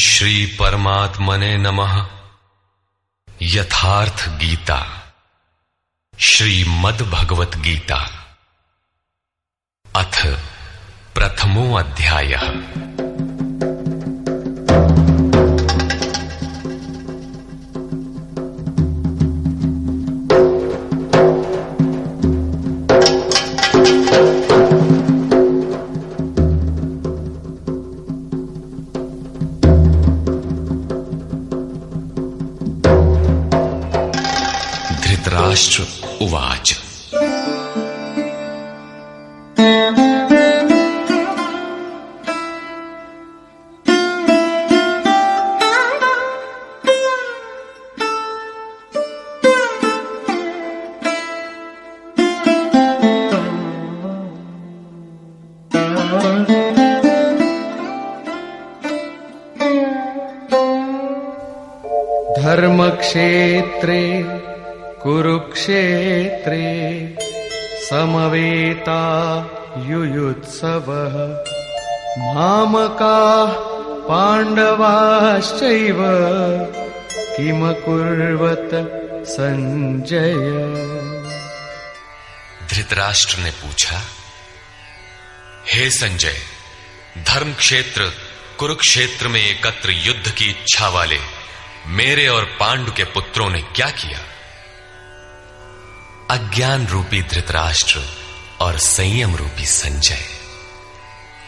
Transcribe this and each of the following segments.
श्री परमात्मने नमः। यथार्थ गीता, श्रीमद् भगवत गीता, अथ प्रथमो अध्यायः। धृतराष्ट्र उवाच। धर्मक्षेत्रे कुरुक्षेत्रे समवेता युयुत्सवः मामकाः पाण्डवाश्चैव किमकुर्वत संजय। धृतराष्ट्र ने पूछा, हे संजय, धर्म क्षेत्र कुरुक्षेत्र में एकत्र युद्ध की इच्छा वाले मेरे और पांडु के पुत्रों ने क्या किया? अज्ञान रूपी धृतराष्ट्र और संयम रूपी संजय।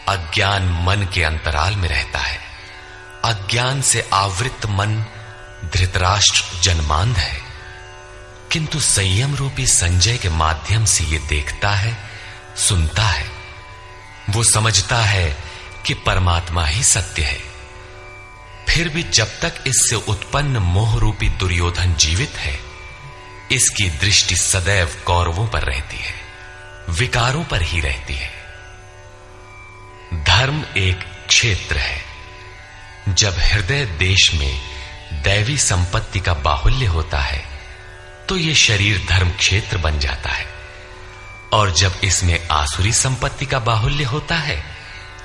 अज्ञान मन के अंतराल में रहता है। अज्ञान से आवृत मन धृतराष्ट्र जन्मांध है, किंतु संयम रूपी संजय के माध्यम से यह देखता है, सुनता है। वो समझता है कि परमात्मा ही सत्य है। फिर भी जब तक इससे उत्पन्न मोह रूपी दुर्योधन जीवित है, इसकी दृष्टि सदैव कौरवों पर रहती है, विकारों पर ही रहती है। धर्म एक क्षेत्र है। जब हृदय देश में दैवी संपत्ति का बाहुल्य होता है तो यह शरीर धर्म क्षेत्र बन जाता है, और जब इसमें आसुरी संपत्ति का बाहुल्य होता है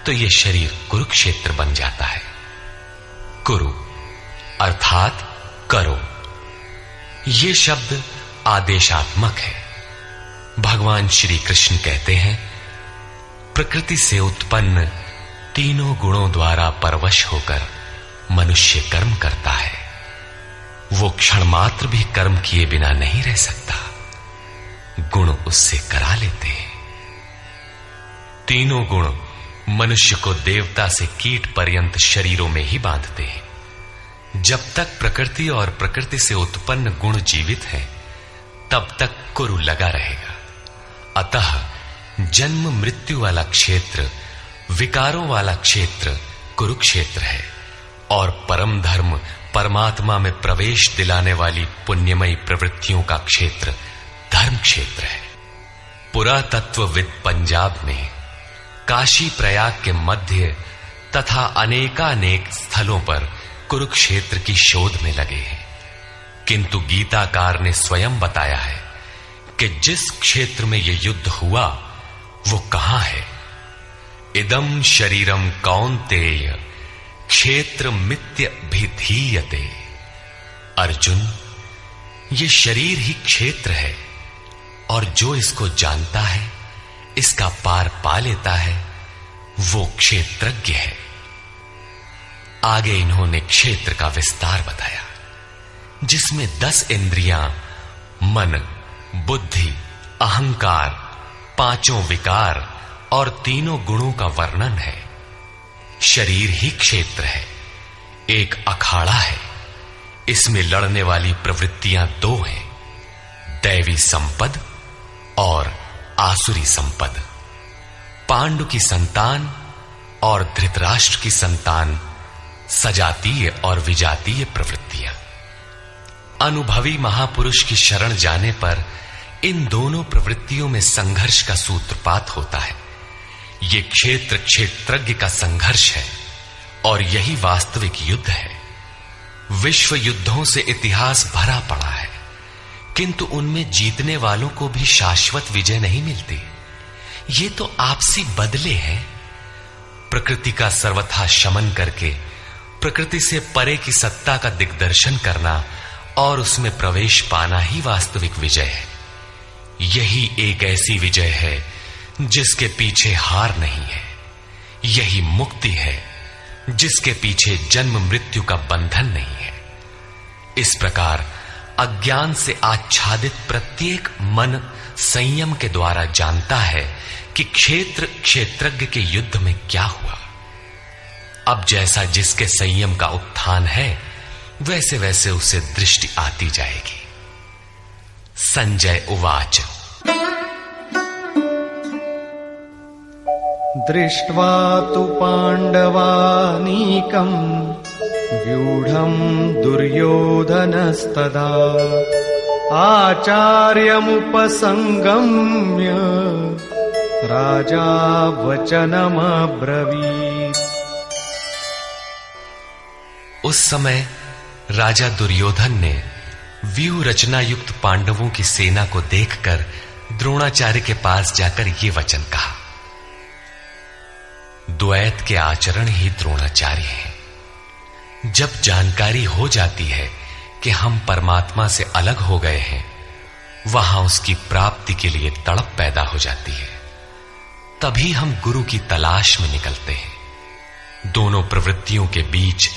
तो यह शरीर कुरुक्षेत्र बन जाता है। कुरु अर्थात करो। ये शब्द आदेशात्मक है। भगवान श्री कृष्ण कहते हैं, प्रकृति से उत्पन्न तीनों गुणों द्वारा परवश होकर मनुष्य कर्म करता है। वो क्षण मात्र भी कर्म किए बिना नहीं रह सकता। गुण उससे करा लेते हैं। तीनों गुण मनुष्य को देवता से कीट पर्यंत शरीरों में ही बांधते हैं। जब तक प्रकृति और प्रकृति से उत्पन्न गुण जीवित हैं, तब तक कुरु लगा रहेगा। अतः जन्म मृत्यु वाला क्षेत्र, विकारों वाला क्षेत्र कुरुक्षेत्र है, और परम धर्म परमात्मा में प्रवेश दिलाने वाली पुण्यमयी प्रवृत्तियों का क्षेत्र धर्म क्षेत्र है। पुरातत्वविद पंजाब में काशी प्रयाग के मध्य तथा अनेकानेक स्थलों पर कुरुक्षेत्र की शोध में लगे हैं, किंतु गीताकार ने स्वयं बताया है कि जिस क्षेत्र में यह युद्ध हुआ वो कहां है। इदम शरीरम कौन्तेय क्षेत्र मित्य भिधीयते। अर्जुन, ये शरीर ही क्षेत्र है, और जो इसको जानता है, इसका पार पा लेता है, वो क्षेत्रज्ञ है। आगे इन्होंने क्षेत्र का विस्तार बताया, जिसमें 10 इंद्रियां, मन, बुद्धि, अहंकार, 5 विकार और 3 गुणों का वर्णन है। शरीर ही क्षेत्र है। एक अखाड़ा है। इसमें लड़ने वाली प्रवृत्तियां 2 हैं, दैवी संपद और आसुरी संपद। पांडु की संतान और धृतराष्ट्र की संतान सजातीय और विजातीय प्रवृत्तियां। अनुभवी महापुरुष की शरण जाने पर इन दोनों प्रवृत्तियों में संघर्ष का सूत्रपात होता है। यह क्षेत्र क्षेत्रज्ञ का संघर्ष है, और यही वास्तविक युद्ध है। विश्व युद्धों से इतिहास भरा पड़ा है, किंतु उनमें जीतने वालों को भी शाश्वत विजय नहीं मिलती। ये तो आपसी बदले हैं। प्रकृति का सर्वथा शमन करके प्रकृति से परे की सत्ता का दिग्दर्शन करना और उसमें प्रवेश पाना ही वास्तविक विजय है। यही एक ऐसी विजय है जिसके पीछे हार नहीं है। यही मुक्ति है जिसके पीछे जन्म मृत्यु का बंधन नहीं है। इस प्रकार अज्ञान से आच्छादित प्रत्येक मन संयम के द्वारा जानता है कि क्षेत्र क्षेत्रज्ञ के युद्ध में क्या हुआ। अब जैसा जिसके संयम का उत्थान है, वैसे वैसे उसे दृष्टि आती जाएगी। संजय उवाच। दृष्ट्वा तु पाण्डवानीकम् व्यूढम् दुर्योधनस्तदा आचार्यमुपसंगम्य राजा वचनमब्रवीत्। उस समय राजा दुर्योधन ने व्यूह रचना युक्त पांडवों की सेना को देखकर द्रोणाचार्य के पास जाकर ये वचन कहा। द्वैत के आचरण ही द्रोणाचार्य हैं। जब जानकारी हो जाती है कि हम परमात्मा से अलग हो गए हैं, वहां उसकी प्राप्ति के लिए तड़प पैदा हो जाती है। तभी हम गुरु की तलाश में निकलते हैं। दोनों प्रवृत्तियों के बीच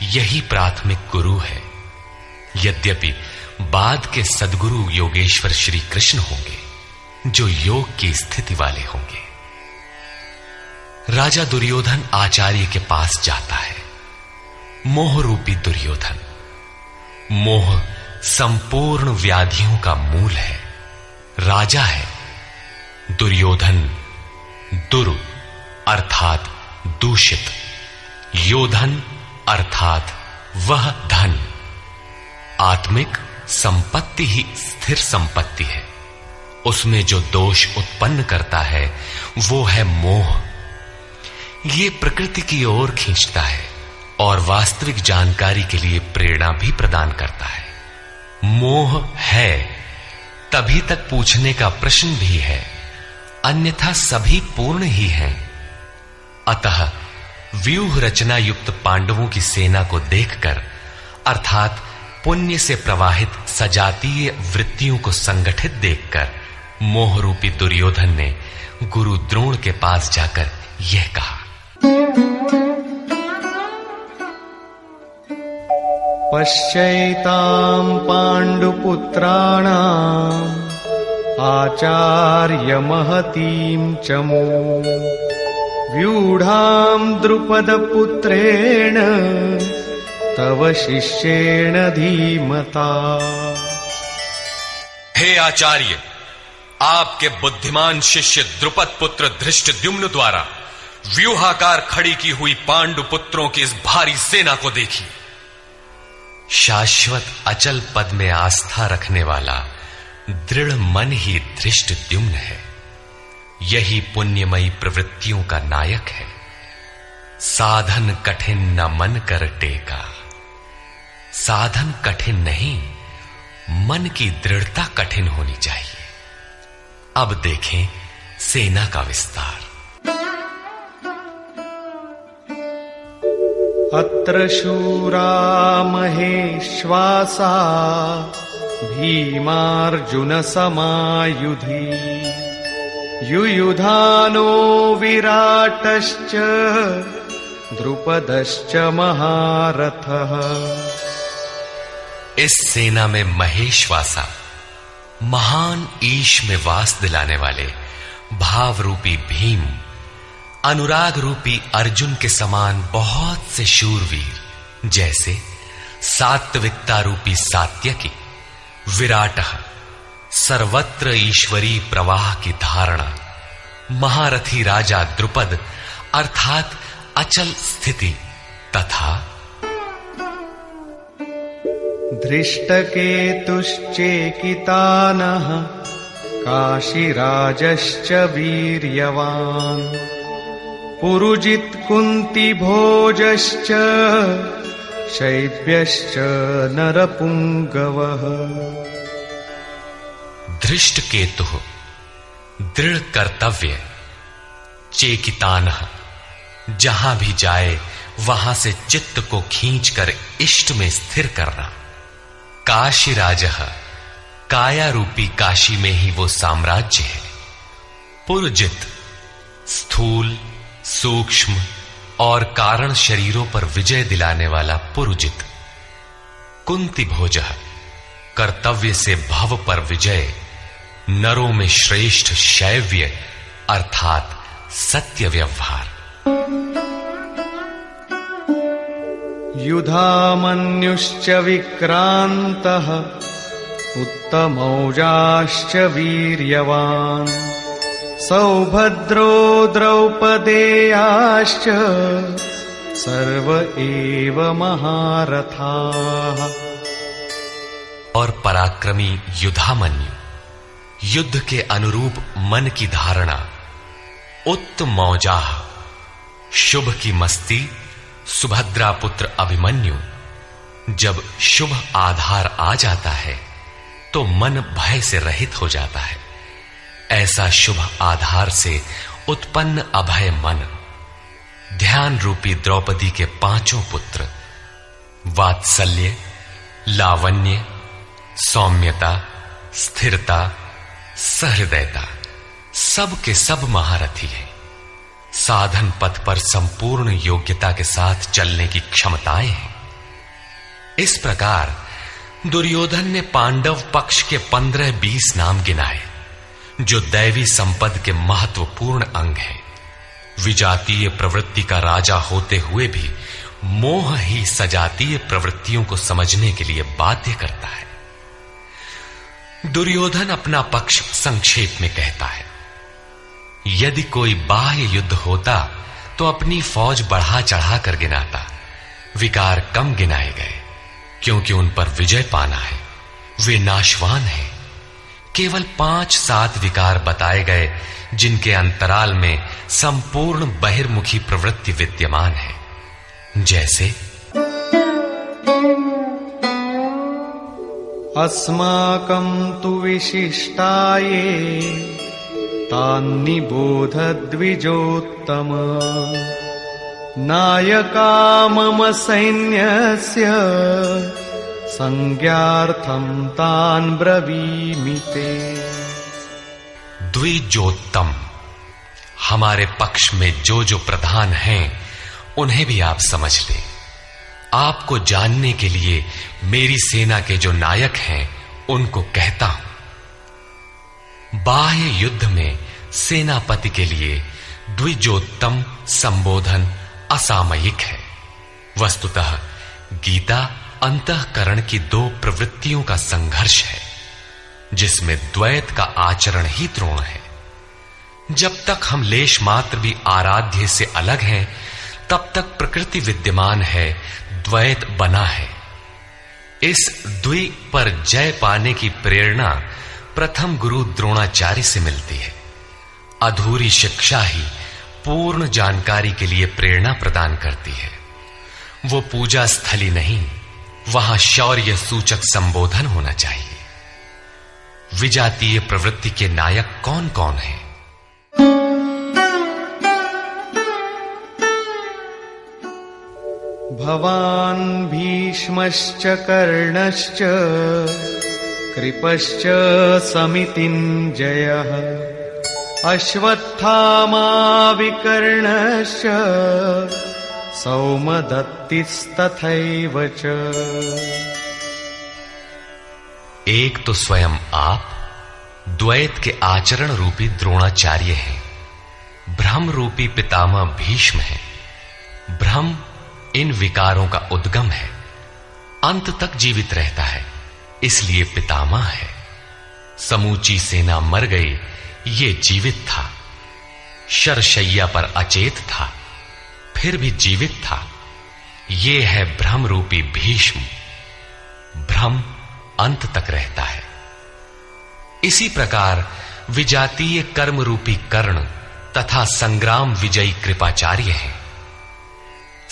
यही प्राथमिक गुरु है। यद्यपि बाद के सद्गुरु योगेश्वर श्री कृष्ण होंगे, जो योग की स्थिति वाले होंगे। राजा दुर्योधन आचार्य के पास जाता है। मोह रूपी दुर्योधन। मोह संपूर्ण व्याधियों का मूल है। राजा है। दुर्योधन दुर अर्थात दूषित, योधन अर्थात वह धन। आत्मिक संपत्ति ही स्थिर संपत्ति है। उसमें जो दोष उत्पन्न करता है वो है मोह। ये प्रकृति की ओर खींचता है और वास्तविक जानकारी के लिए प्रेरणा भी प्रदान करता है। मोह है तभी तक पूछने का प्रश्न भी है, अन्यथा सभी पूर्ण ही हैं। अतः व्यूह रचना युक्त पांडवों की सेना को देखकर, अर्थात पुण्य से प्रवाहित सजातीय वृत्तियों को संगठित देखकर, मोह रूपी दुर्योधन ने गुरु द्रोण के पास जाकर यह कहा। पश्यैतां पाण्डुपुत्राणाम् आचार्य महतीं चमू व्यूढां द्रुपदपुत्रेण तव शिष्येण धीमता। हे आचार्य, आपके बुद्धिमान शिष्य द्रुपद पुत्र धृष्टद्युम्न द्वारा व्यूहाकार खड़ी की हुई पांडु पुत्रों की इस भारी सेना को देखिए। शाश्वत अचल पद में आस्था रखने वाला दृढ़ मन ही धृष्टद्युम्न है। यही पुण्यमयी प्रवृत्तियों का नायक है। साधन कठिन न मन कर टेका। साधन कठिन नहीं, मन की दृढ़ता कठिन होनी चाहिए। अब देखें सेना का विस्तार। अत्र शूरा महेश्वासा भीमार्जुन समायुधि युयुधानो विराटश्च द्रुपदश्च महारथः। इस सेना में महेश्वासा, महान ईश में वास दिलाने वाले भाव रूपी भीम, अनुराग रूपी अर्जुन के समान बहुत से शूरवीर, जैसे सात्विकता रूपी सात्यकी, विराटः सर्वत्र ईश्वरी प्रवाह की धारणा, महारथी राजा द्रुपद अर्थात अचल स्थिति, तथा धृष्टकेतुश्चेकितानः काशीराजश्च वीर्यवान् पुरुजित कुंती भोजश्च शैब्यश्च नरपुंगवः। धृष्ट केतु दृढ़ कर्तव्य, चेकितानः जहां भी जाए वहां से चित्त को खींचकर इष्ट में स्थिर करना। काशी राजः, काया रूपी काशी में ही वो साम्राज्य है। पुरजित, स्थूल, सूक्ष्म और कारण शरीरों पर विजय दिलाने वाला पुरुजित। कुंती भोजः, कर्तव्य से भव पर विजय, नरों में श्रेष्ठ शैव्य अर्थात सत्य व्यवहार। युधामन्युश्च विक्रान्तः, उत्तमौजाश्च वीर्यवान्, सौभद्रो द्रौपदेयाश्च सर्व एव महारथाः। और पराक्रमी युधामन्यु, युद्ध के अनुरूप मन की धारणा, उत्तमौजाः, शुभ की मस्ती, सुभद्रा पुत्र अभिमन्यु। जब शुभ आधार आ जाता है तो मन भय से रहित हो जाता है। ऐसा शुभ आधार से उत्पन्न अभय मन, ध्यान रूपी द्रौपदी के पांचों पुत्र, वात्सल्य, लावण्य, सौम्यता, स्थिरता, सहृदयता, सब के सब महारथी हैं। साधन पथ पर संपूर्ण योग्यता के साथ चलने की क्षमताएं हैं। इस प्रकार दुर्योधन ने पांडव पक्ष के 15-20 नाम गिनाए, जो दैवी संपद के महत्वपूर्ण अंग हैं। विजातीय प्रवृत्ति का राजा होते हुए भी मोह ही सजातीय प्रवृत्तियों को समझने के लिए बाध्य करता है। दुर्योधन अपना पक्ष संक्षेप में कहता है, यदि कोई बाह्य युद्ध होता तो अपनी फौज बढ़ा चढ़ा कर गिनाता, विकार कम गिनाए गए, क्योंकि उन पर विजय पाना है, वे नाशवान हैं। केवल 5-7 विकार बताए गए, जिनके अंतराल में संपूर्ण बहिर्मुखी प्रवृत्ति विद्यमान है, जैसे अस्माकं तु विशिष्टाये तान्निबोध द्विजोत्तम, नायका मम सैन्यस्य संज्ञार्थं तान् ब्रवीमि ते। द्विजोत्तम, हमारे पक्ष में जो जो प्रधान हैं उन्हें भी आप समझ लें। आपको जानने के लिए मेरी सेना के जो नायक हैं उनको कहता हूं। बाह्य युद्ध में सेनापति के लिए द्विजोत्तम संबोधन असामयिक है। वस्तुतः गीता अंतःकरण की 2 प्रवृत्तियों का संघर्ष है, जिसमें द्वैत का आचरण ही द्रोण है। जब तक हम लेश मात्र भी आराध्य से अलग हैं, तब तक प्रकृति विद्यमान है, द्वैत बना है। इस द्वि पर जय पाने की प्रेरणा प्रथम गुरु द्रोणाचार्य से मिलती है। अधूरी शिक्षा ही पूर्ण जानकारी के लिए प्रेरणा प्रदान करती है। वो पूजा स्थली नहीं, वहां शौर्य सूचक संबोधन होना चाहिए। विजातीय प्रवृत्ति के नायक कौन कौन हैं? भवान् भीष्मश्च कर्णश्च कृपश्च समितिञ्जयः अश्वत्थामा विकर्णश्च सौमदत्तिस्तथैव च। एक तो स्वयं आप द्वैत के आचरण रूपी द्रोणाचार्य हैं। भ्रम रूपी पितामह भीष्म है। भ्रम इन विकारों का उद्गम है, अंत तक जीवित रहता है, इसलिए पितामह है। समूची सेना मर गई, ये जीवित था। शरशैया पर अचेत था, फिर भी जीवित था। ये है भ्रम रूपी भीष्म। भ्रम अंत तक रहता है। इसी प्रकार विजातीय कर्म रूपी कर्ण तथा संग्राम विजयी कृपाचार्य हैं।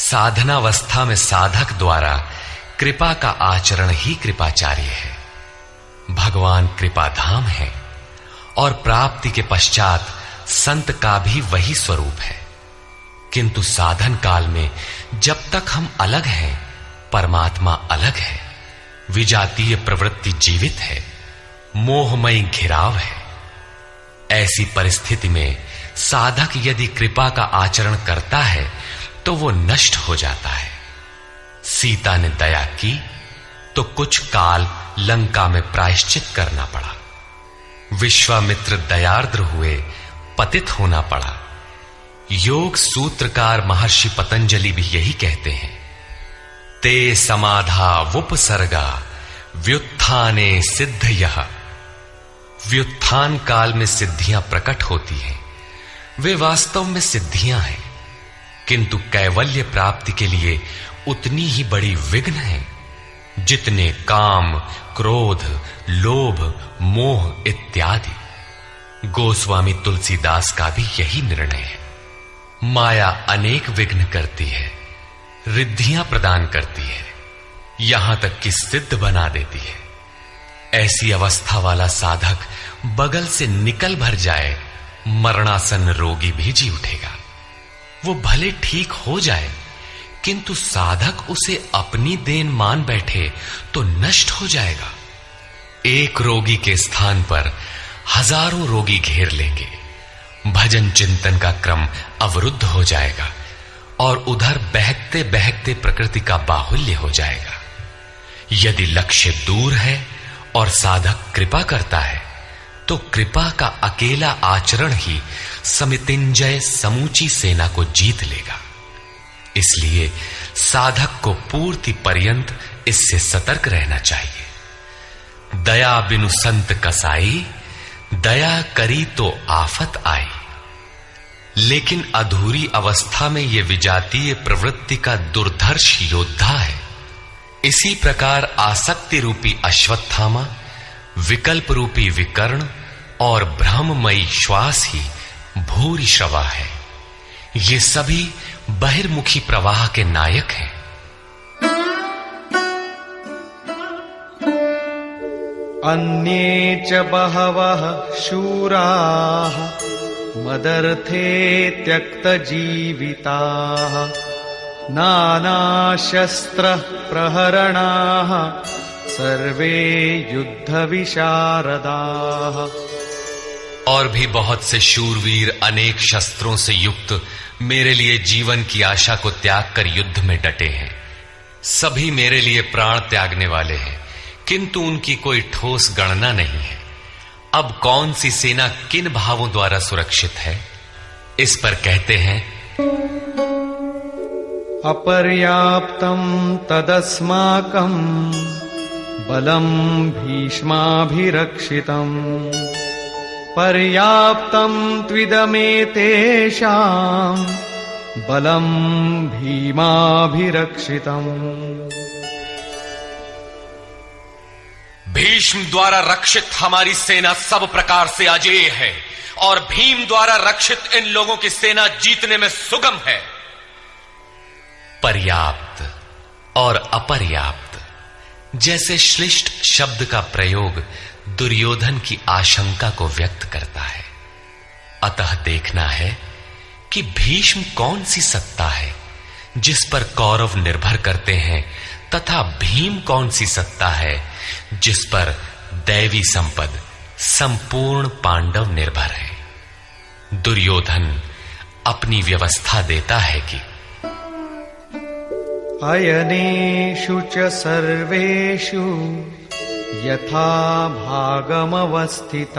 साधनावस्था में साधक द्वारा कृपा का आचरण ही कृपाचार्य है। भगवान कृपाधाम है और प्राप्ति के पश्चात संत का भी वही स्वरूप है। किंतु साधन काल में जब तक हम अलग हैं, परमात्मा अलग है, विजातीय प्रवृत्ति जीवित है, मोहमयी घिराव है। ऐसी परिस्थिति में साधक यदि कृपा का आचरण करता है तो वो नष्ट हो जाता है। सीता ने दया की तो कुछ काल लंका में प्रायश्चित करना पड़ा। विश्वामित्र दयार्द्र हुए, पतित होना पड़ा। योग सूत्रकार महर्षि पतंजलि भी यही कहते हैं, ते समाधा वुपसर्गा व्युत्थाने सिद्धयः। व्युत्थान काल में सिद्धियां प्रकट होती हैं, वे वास्तव में सिद्धियां हैं, किंतु कैवल्य प्राप्ति के लिए उतनी ही बड़ी विघ्न है जितने काम, क्रोध, लोभ, मोह इत्यादि। गोस्वामी तुलसीदास का भी यही निर्णय है। माया अनेक विघ्न करती है, रिद्धियां प्रदान करती है, यहां तक कि सिद्ध बना देती है। ऐसी अवस्था वाला साधक बगल से निकल भर जाए, मरणासन रोगी भी जी उठेगा। वो भले ठीक हो जाए, किंतु साधक उसे अपनी देन मान बैठे तो नष्ट हो जाएगा। एक रोगी के स्थान पर हजारों रोगी घेर लेंगे, भजन चिंतन का क्रम अवरुद्ध हो जाएगा और उधर बहकते बहकते प्रकृति का बाहुल्य हो जाएगा। यदि लक्ष्य दूर है और साधक कृपा करता है तो कृपा का अकेला आचरण ही समितिंजय समूची सेना को जीत लेगा। इसलिए साधक को पूर्ति पर्यंत इससे सतर्क रहना चाहिए। दया बिनु संत कसाई, दया करी तो आफत आई। लेकिन अधूरी अवस्था में यह विजातीय प्रवृत्ति का दुर्धर्ष योद्धा है। इसी प्रकार आसक्ति रूपी अश्वत्थामा, विकल्प रूपी विकर्ण और भ्रममयी श्वास ही भूरि श्रवा है। ये सभी बहिर्मुखी प्रवाह के नायक हैं। अन्ये च बहवः शूराः मदर्थे त्यक्तजीविताः नानाशस्त्र प्रहरणाः सर्वे युद्धविशारदाः। और भी बहुत से शूरवीर अनेक शस्त्रों से युक्त मेरे लिए जीवन की आशा को त्याग कर युद्ध में डटे हैं। सभी मेरे लिए प्राण त्यागने वाले हैं, किंतु उनकी कोई ठोस गणना नहीं है। अब कौन सी सेना किन भावों द्वारा सुरक्षित है? इस पर कहते हैं, अपर्याप्तं तदस्माकं बलं भीष्माभिरक्षितम् पर्याप्तं त्विदमेतेषां बलं भीमाभिरक्षितम्। भीष्म द्वारा रक्षित हमारी सेना सब प्रकार से अजेय है और भीम द्वारा रक्षित इन लोगों की सेना जीतने में सुगम है। पर्याप्त और अपर्याप्त जैसे श्लिष्ट शब्द का प्रयोग दुर्योधन की आशंका को व्यक्त करता है। अतः देखना है कि भीष्म कौन सी सत्ता है जिस पर कौरव निर्भर करते हैं, तथा भीम कौन सी सत्ता है जिस पर दैवी संपद संपूर्ण पांडव निर्भर है। दुर्योधन अपनी व्यवस्था देता है कि अयनेषु च सर्वेषु यथा भागमवस्थिताः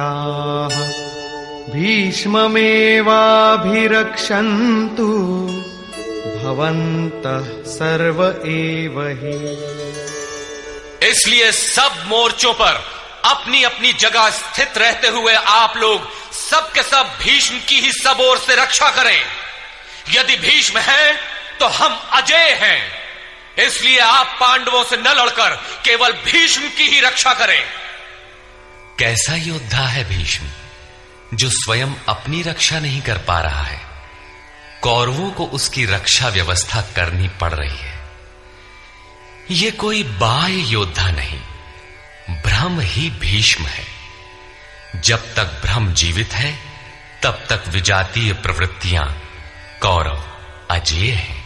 भीष्ममेवाभिरक्षन्तु भवन्तः सर्व एव हि। इसलिए सब मोर्चों पर अपनी अपनी जगह स्थित रहते हुए आप लोग सब के सब भीष्म की ही सब ओर से रक्षा करें। यदि भीष्म है तो हम अजेय हैं, इसलिए आप पांडवों से न लड़कर केवल भीष्म की ही रक्षा करें। कैसा योद्धा है भीष्म, जो स्वयं अपनी रक्षा नहीं कर पा रहा है, कौरवों को उसकी रक्षा व्यवस्था करनी पड़ रही है। यह कोई बाह्य योद्धा नहीं, ब्रह्म ही भीष्म है। जब तक ब्रह्म जीवित है तब तक विजातीय प्रवृत्तियां कौरव अजेय हैं।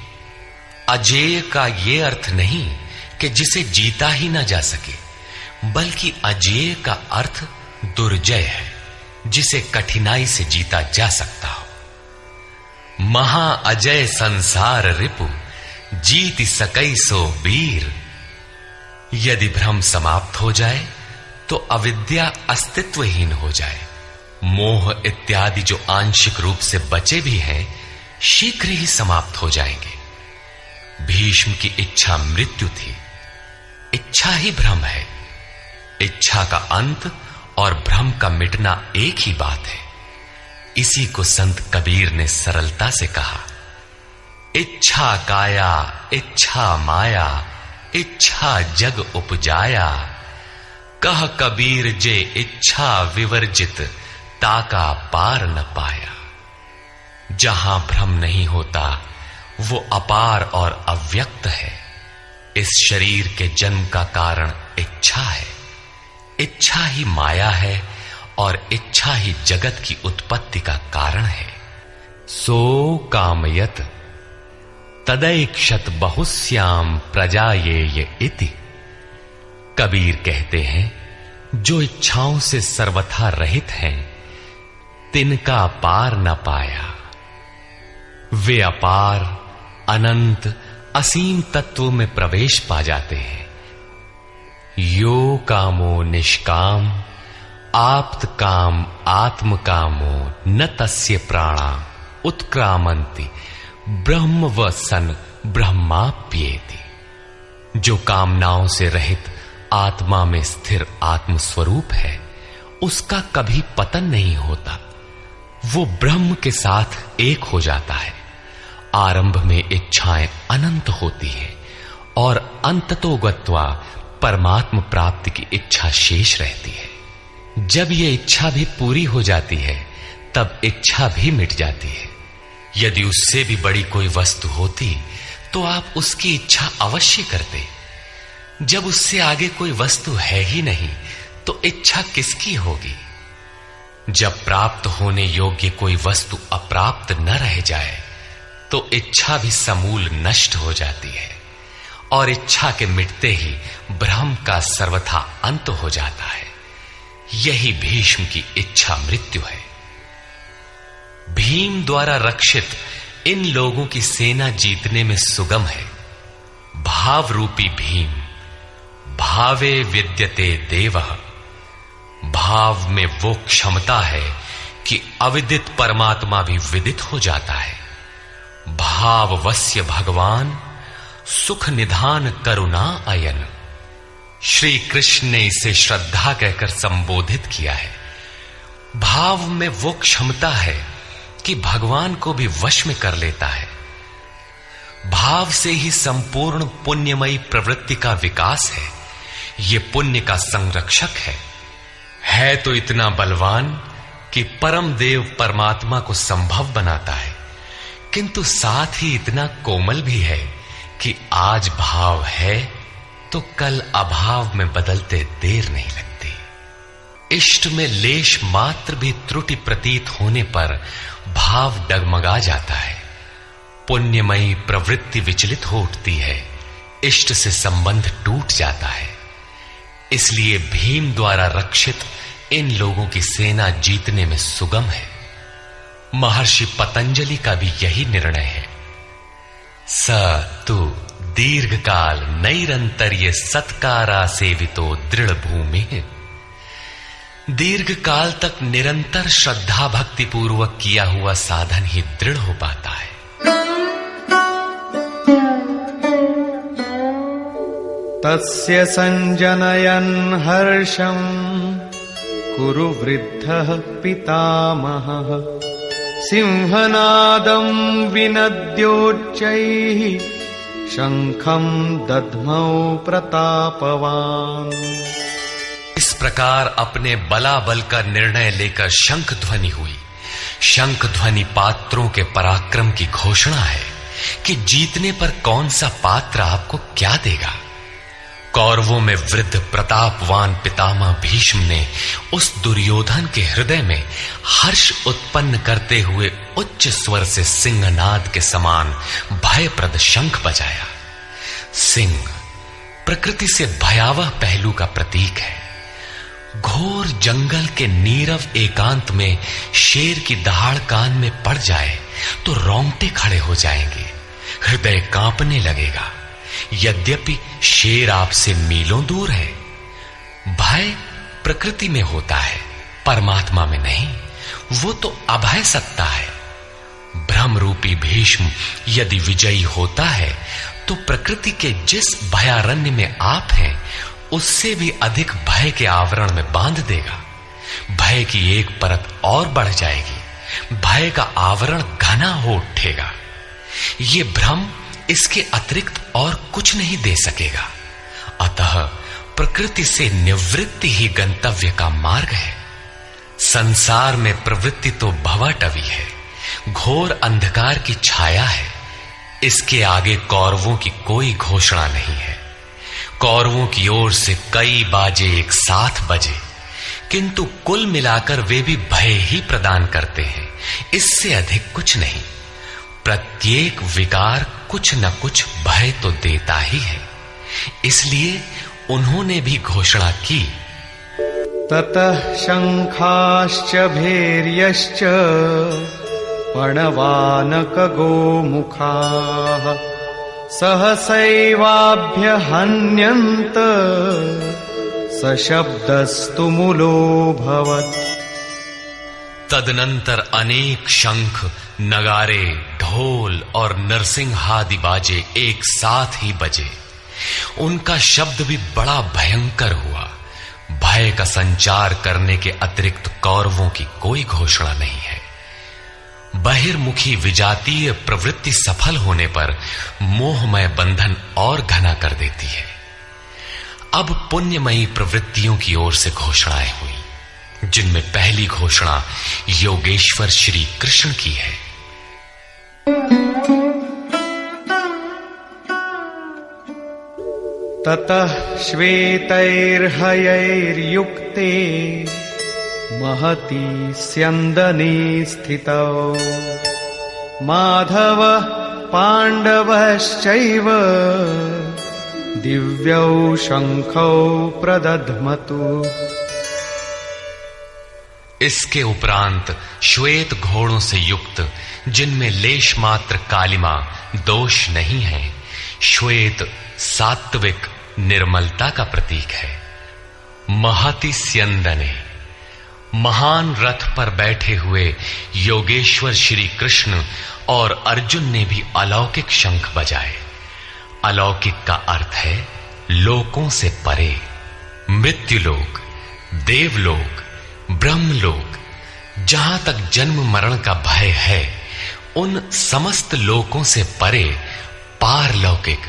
अजेय का यह अर्थ नहीं कि जिसे जीता ही ना जा सके, बल्कि अजेय का अर्थ दुर्जय है, जिसे कठिनाई से जीता जा सकता हो। महा अजय संसार रिपु, जीत सकई सो वीर। यदि भ्रम समाप्त हो जाए तो अविद्या अस्तित्वहीन हो जाए। मोह इत्यादि जो आंशिक रूप से बचे भी हैं, शीघ्र ही समाप्त हो जाएंगे। भीष्म की इच्छा मृत्यु थी। इच्छा ही भ्रम है। इच्छा का अंत और भ्रम का मिटना एक ही बात है। इसी को संत कबीर ने सरलता से कहा, इच्छा काया इच्छा माया, इच्छा जग उपजाया। कह कबीर जे इच्छा विवर्जित, ताका पार न पाया। जहां भ्रम नहीं होता वो अपार और अव्यक्त है। इस शरीर के जन्म का कारण इच्छा है। इच्छा ही माया है और इच्छा ही जगत की उत्पत्ति का कारण है। सो कामयत तदैक्षत बहुश्याम प्रजायेय इति। कबीर कहते हैं, जो इच्छाओं से सर्वथा रहित हैं, तिनका पार न पाया। वे अपार अनंत असीम तत्व में प्रवेश पा जाते हैं। यो कामो निष्काम, आप्त काम आत्म कामो, न तस्य प्राणा उत्क्रामंति, ब्रह्म व सन ब्रह्माप्येति। जो कामनाओं से रहित आत्मा में स्थिर आत्म स्वरूप है, उसका कभी पतन नहीं होता। वो ब्रह्म के साथ एक हो जाता है। आरंभ में इच्छाएं अनंत होती हैं और अंततो गत्वा परमात्म प्राप्ति की इच्छा शेष रहती है। जब ये इच्छा भी पूरी हो जाती है, तब इच्छा भी मिट जाती है। यदि उससे भी बड़ी कोई वस्तु होती तो आप उसकी इच्छा अवश्य करते। जब उससे आगे कोई वस्तु है ही नहीं, तो इच्छा किसकी होगी? जब प्राप्त होने योग्य कोई वस्तु अप्राप्त न रह जाए, तो इच्छा भी समूल नष्ट हो जाती है और इच्छा के मिटते ही भ्रम का सर्वथा अंत हो जाता है। यही भीष्म की इच्छा मृत्यु है। भीम द्वारा रक्षित इन लोगों की सेना जीतने में सुगम है। भाव रूपी भीम, भावे विद्यते देवः। भाव में वो क्षमता है कि अविदित परमात्मा भी विदित हो जाता है। भाववस्य भगवान, सुख निधान करुणा अयन। श्री कृष्ण ने इसे श्रद्धा कहकर संबोधित किया है। भाव में वो क्षमता है कि भगवान को भी वश में कर लेता है। भाव से ही संपूर्ण पुण्यमयी प्रवृत्ति का विकास है। ये पुण्य का संरक्षक है तो इतना बलवान कि परम देव परमात्मा को संभव बनाता है, किंतु साथ ही इतना कोमल भी है कि आज भाव है तो कल अभाव में बदलते देर नहीं लगती। इष्ट में लेश मात्र भी त्रुटि प्रतीत होने पर भाव डगमगा जाता है। पुण्यमयी प्रवृत्ति विचलित हो उठती है, इष्ट से संबंध टूट जाता है। इसलिए भीम द्वारा रक्षित इन लोगों की सेना जीतने में सुगम है। महर्षि पतंजलि का भी यही निर्णय है। स तु दीर्घकाल नैरंतर्य सत्कारा सेवितो दृढ़ भूमि। दीर्घ काल तक निरंतर श्रद्धा भक्ति पूर्वक किया हुआ साधन ही दृढ़ हो पाता है। तस्य संजनयन् हर्षं कुरु वृद्धः पितामहः। सिंहनादं विनद्योच्चैः शंखं दध्मौ प्रतापवान्। इस प्रकार अपने बलाबल का निर्णय लेकर शंख ध्वनि हुई। शंख ध्वनि पात्रों के पराक्रम की घोषणा है कि जीतने पर कौन सा पात्र आपको क्या देगा। कौरवों में वृद्ध प्रतापवान पितामह भीष्म ने उस दुर्योधन के हृदय में हर्ष उत्पन्न करते हुए उच्च स्वर से सिंहनाद के समान भयप्रद शंख बजाया। सिंह प्रकृति से भयावह पहलू का प्रतीक है। घोर जंगल के नीरव एकांत में शेर की दहाड़ कान में पड़ जाए तो रोंगटे खड़े हो जाएंगे, हृदय कांपने लगेगा। यद्यपि शेर आपसे मीलों दूर है। भय प्रकृति में होता है, परमात्मा में नहीं। वो तो अभय सत्ता है। भ्रम रूपी भीष्म यदि विजयी होता है तो प्रकृति के जिस भयारण्य में आप हैं उससे भी अधिक भय के आवरण में बांध देगा। भय की एक परत और बढ़ जाएगी, भय का आवरण घना हो उठेगा। ये भ्रम इसके अतिरिक्त और कुछ नहीं दे सकेगा। अतः प्रकृति से निवृत्ति ही गंतव्य का मार्ग है। संसार में प्रवृत्ति तो भवाटवी है, घोर अंधकार की छाया है। इसके आगे कौरवों की कोई घोषणा नहीं है। कौरवों की ओर से कई बाजे एक साथ बजे, किंतु कुल मिलाकर वे भी भय ही प्रदान करते हैं, इससे अधिक कुछ नहीं। प्रत्येक विकार कुछ न कुछ भय तो देता ही है। इसलिए उन्होंने भी घोषणा की, ततः शंखाश्च भैर्यश्च पणवानक गोमुखाः सहसैवाभ्यहन्यन्त सशब्दस्तु मूलोऽभवत्। तदनंतर अनेक शंख, नगारे, ढोल और नरसिंहादि बाजे एक साथ ही बजे। उनका शब्द भी बड़ा भयंकर हुआ। भय का संचार करने के अतिरिक्त कौरवों की कोई घोषणा नहीं है। बहिर्मुखी विजातीय प्रवृत्ति सफल होने पर मोहमय बंधन और घना कर देती है। अब पुण्यमयी प्रवृत्तियों की ओर से घोषणाएं हुई, जिनमें पहली घोषणा योगेश्वर श्री कृष्ण की है। ततः श्वेतैर्हयैर्युक्ते महती स्यन्दने स्थितौ माधव पांडवश्चैव दिव्यौ शंखौ प्रदध्मतु। इसके उपरांत श्वेत घोड़ों से युक्त, जिनमें लेश मात्र कालिमा दोष नहीं है, श्वेत सात्विक निर्मलता का प्रतीक है। महति स्यन्दने, महान रथ पर बैठे हुए योगेश्वर श्री कृष्ण और अर्जुन ने भी अलौकिक शंख बजाए। अलौकिक का अर्थ है लोकों से परे। मृत्युलोक, देवलोक, ब्रह्मलोक, जहां तक जन्म मरण का भय है, उन समस्त लोकों से परे पारलौकिक,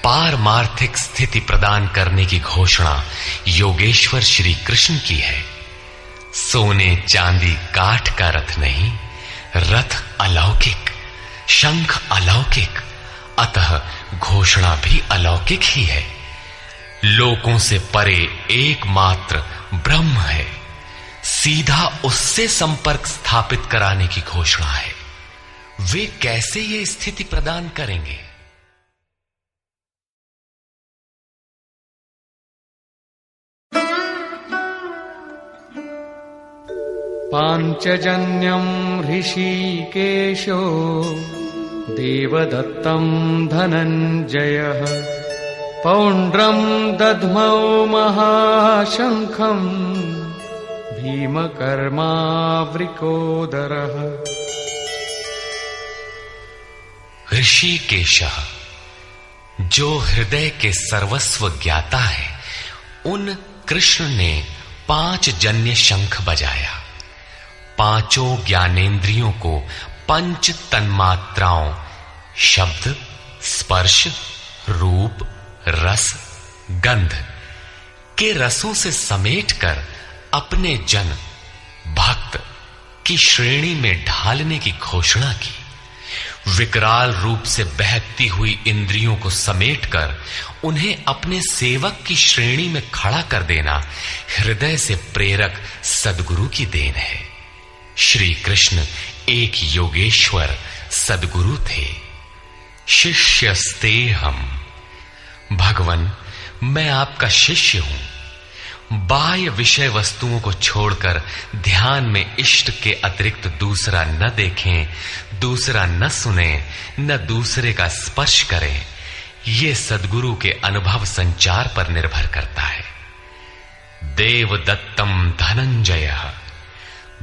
पारमार्थिक स्थिति प्रदान करने की घोषणा योगेश्वर श्री कृष्ण की है। सोने चांदी काठ का रथ नहीं, रथ अलौकिक, शंख अलौकिक, अतः घोषणा भी अलौकिक ही है। लोकों से परे एकमात्र ब्रह्म है, सीधा उससे संपर्क स्थापित कराने की घोषणा है। वे कैसे ये स्थिति प्रदान करेंगे? पांचजन्यं ऋषिकेशो देवदत्तं धनञ्जयः पौंड्रं दध्मौ महाशंखं भीमकर्मावृकोदरः। ऋषिकेशः, जो हृदय के सर्वस्व ज्ञाता है, उन कृष्ण ने 5 जन्य शंख बजाया। पांचों ज्ञानेंद्रियों को पंच तन्मात्राओं शब्द, स्पर्श, रूप, रस, गंध के रसों से समेटकर अपने जन भक्त की श्रेणी में ढालने की घोषणा की। विकराल रूप से बहकती हुई इंद्रियों को समेटकर उन्हें अपने सेवक की श्रेणी में खड़ा कर देना हृदय से प्रेरक सद्गुरु की देन है। श्री कृष्ण एक योगेश्वर सद्गुरु थे। शिष्यस्ते हम, भगवन मैं आपका शिष्य हूं। बाह्य विषय वस्तुओं को छोड़कर ध्यान में इष्ट के अतिरिक्त दूसरा न देखें, दूसरा न सुने, न दूसरे का स्पर्श करें। ये सद्गुरु के अनुभव संचार पर निर्भर करता है। देवदत्तम धनंजय,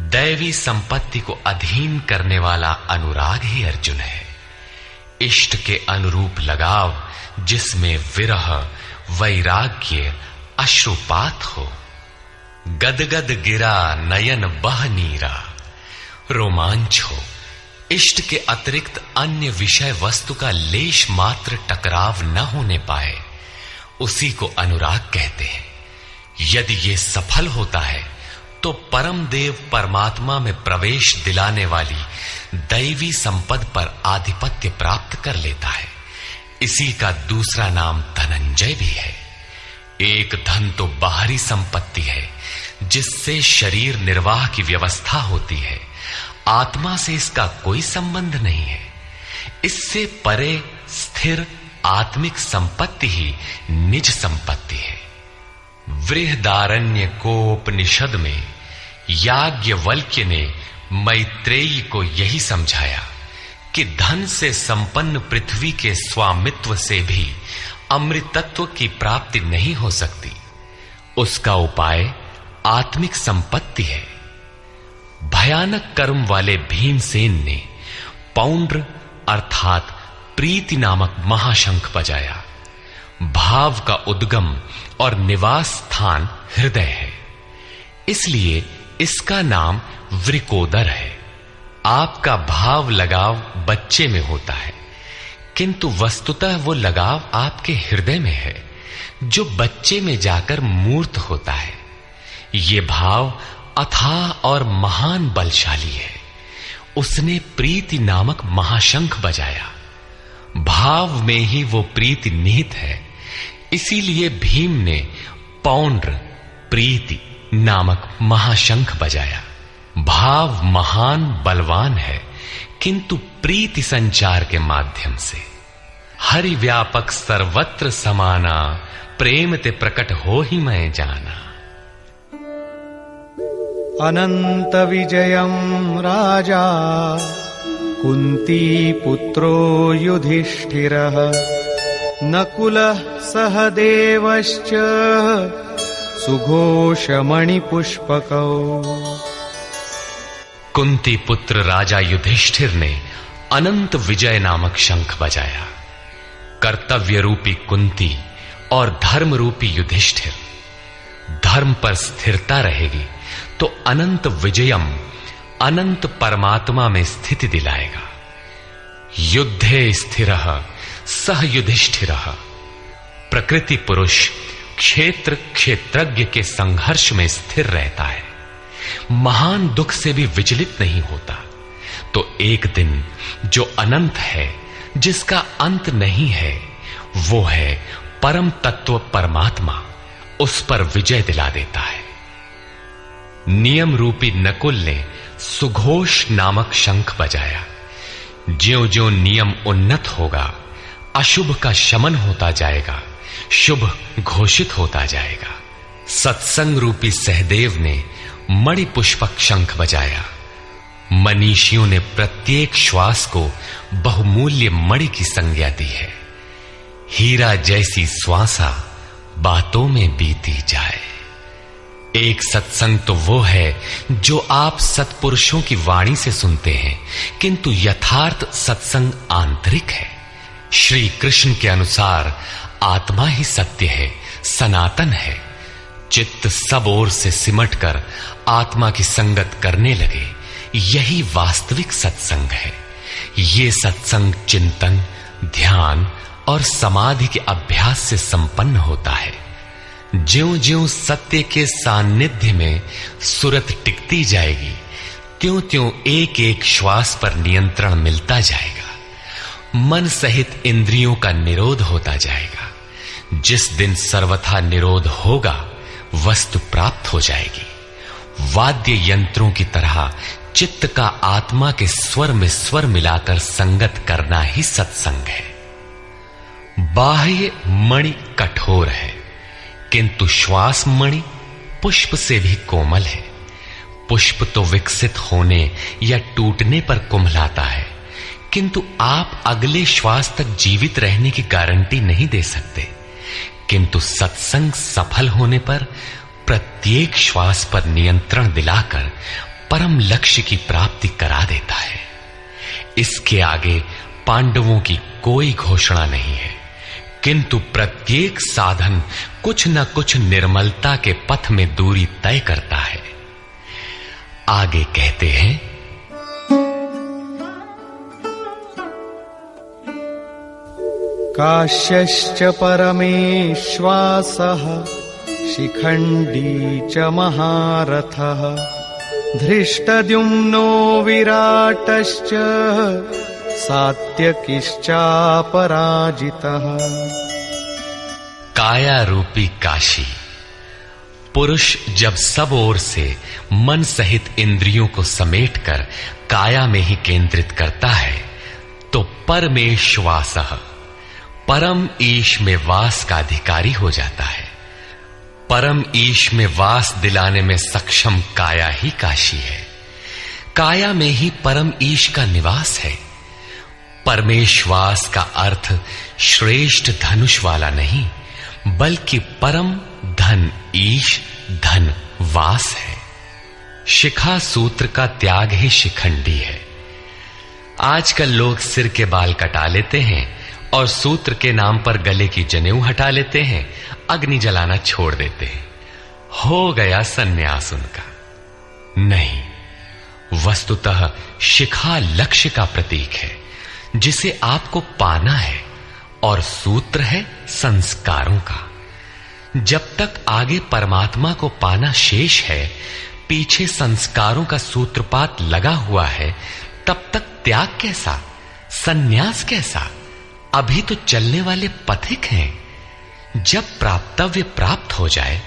दैवी संपत्ति को अधीन करने वाला अनुराग ही अर्जुन है। इष्ट के अनुरूप लगाव जिसमें विरह, वैराग्य, अश्रुपात हो। गदगद गिरा नयन बह नीरा, रोमांच हो। इष्ट के अतिरिक्त अन्य विषय वस्तु का लेश मात्र टकराव न होने पाए, उसी को अनुराग कहते हैं। यदि ये सफल होता है तो परम देव परमात्मा में प्रवेश दिलाने वाली दैवी संपद पर आधिपत्य प्राप्त कर लेता है। इसी का दूसरा नाम धनंजय भी है। एक धन तो बाहरी संपत्ति है जिससे शरीर निर्वाह की व्यवस्था होती है। आत्मा से इसका कोई संबंध नहीं है। इससे परे स्थिर आत्मिक संपत्ति ही निज संपत्ति है। बृहदारण्य कोपनिषद में याज्ञवल्क्य ने मैत्रेयी को यही समझाया कि धन से संपन्न पृथ्वी के स्वामित्व से भी अमृतत्व की प्राप्ति नहीं हो सकती। उसका उपाय आत्मिक संपत्ति है। भयानक कर्म वाले भीमसेन ने पौंड्र अर्थात प्रीति नामक महाशंख बजाया। भाव का उद्गम और निवास स्थान हृदय है, इसलिए इसका नाम वृकोदर है। आपका भाव लगाव बच्चे में होता है, किंतु वस्तुतः वो लगाव आपके हृदय में है, जो बच्चे में जाकर मूर्त होता है। ये भाव अथाह और महान बलशाली है। उसने प्रीति नामक महाशंख बजाया। भाव में ही वो प्रीति निहित है, इसीलिए भीम ने पौंड्र प्रीति नामक महाशंख बजाया। भाव महान बलवान है, किंतु प्रीति संचार के माध्यम से। हरि व्यापक सर्वत्र समाना, प्रेम ते प्रकट हो ही मैं जाना। अनंत विजयम राजा कुंती पुत्रो युधिष्ठिरः नकुलः सहदेवश्च सुघोषमणिपुष्पकौ। कुंती पुत्र राजा युधिष्ठिर ने अनंत विजय नामक शंख बजाया। कर्तव्य रूपी कुंती और धर्म रूपी युधिष्ठिर। धर्म पर स्थिरता रहेगी तो अनंत विजयम अनंत परमात्मा में स्थिति दिलाएगा। युद्धे स्थिरः सह युधिष्ठिरः। प्रकृति पुरुष क्षेत्र क्षेत्रज्ञ के संघर्ष में स्थिर रहता है, महान दुख से भी विचलित नहीं होता। तो एक दिन जो अनंत है, जिसका अंत नहीं है, वो है परम तत्व परमात्मा, उस पर विजय दिला देता है। नियम रूपी नकुल ने सुघोष नामक शंख बजाया। ज्यों ज्यों नियम उन्नत होगा, अशुभ का शमन होता जाएगा, शुभ घोषित होता जाएगा। सत्संग रूपी सहदेव ने मणि पुष्पक शंख बजाया। मनीषियों ने प्रत्येक श्वास को बहुमूल्य मणि की संज्ञा दी है। हीरा जैसी श्वासा बातों में बीती जाए। एक सत्संग तो वो है जो आप सत्पुरुषों की वाणी से सुनते हैं, किंतु यथार्थ सत्संग आंतरिक है। श्री कृष्ण के अनुसार आत्मा ही सत्य है, सनातन है। चित्त सब ओर से सिमटकर आत्मा की संगत करने लगे, यही वास्तविक सत्संग है। ये सत्संग चिंतन, ध्यान और समाधि के अभ्यास से संपन्न होता है। ज्यों-ज्यों सत्य के सान्निध्य में सुरत टिकती जाएगी, त्यों-त्यों एक एक श्वास पर नियंत्रण मिलता जाएगा। मन सहित इंद्रियों का निरोध होता जाएगा। जिस दिन सर्वथा निरोध होगा, वस्तु प्राप्त हो जाएगी। वाद्य यंत्रों की तरह चित्त का आत्मा के स्वर में स्वर मिलाकर संगत करना ही सत्संग है। बाह्य मणि कठोर है, किंतु श्वास मणि पुष्प से भी कोमल है। पुष्प तो विकसित होने या टूटने पर कुम्हलाता है, किंतु आप अगले श्वास तक जीवित रहने की गारंटी नहीं दे सकते। किंतु सत्संग सफल होने पर प्रत्येक श्वास पर नियंत्रण दिलाकर परम लक्ष्य की प्राप्ति करा देता है। इसके आगे पांडवों की कोई घोषणा नहीं है, किंतु प्रत्येक साधन कुछ न कुछ निर्मलता के पथ में दूरी तय करता है। आगे कहते हैं, काश्यश्च परमेश्वासः शिखण्डी च महारथः धृष्टद्युम्नो विराटश्च सात्यकिश्चापराजितः। काया रूपी काशी। पुरुष जब सब ओर से मन सहित इंद्रियों को समेटकर काया में ही केंद्रित करता है, तो परमेश्वासः परम ईश में वास का अधिकारी हो जाता है। परम ईश में वास दिलाने में सक्षम काया ही काशी है। काया में ही परम ईश का निवास है। परमेश्वास का अर्थ श्रेष्ठ धनुष वाला नहीं, बल्कि परम धन ईश धन वास है। शिखा सूत्र का त्याग ही शिखंडी है। आजकल लोग सिर के बाल कटा लेते हैं और सूत्र के नाम पर गले की जनेऊ हटा लेते हैं, अग्नि जलाना छोड़ देते हैं। हो गया सन्यास उनका। नहीं, वस्तुतः शिखा लक्ष्य का प्रतीक है जिसे आपको पाना है, और सूत्र है संस्कारों का। जब तक आगे परमात्मा को पाना शेष है, पीछे संस्कारों का सूत्रपात लगा हुआ है, तब तक त्याग कैसा, सन्यास कैसा? अभी तो चलने वाले पथिक हैं। जब प्राप्तव्य प्राप्त हो जाए,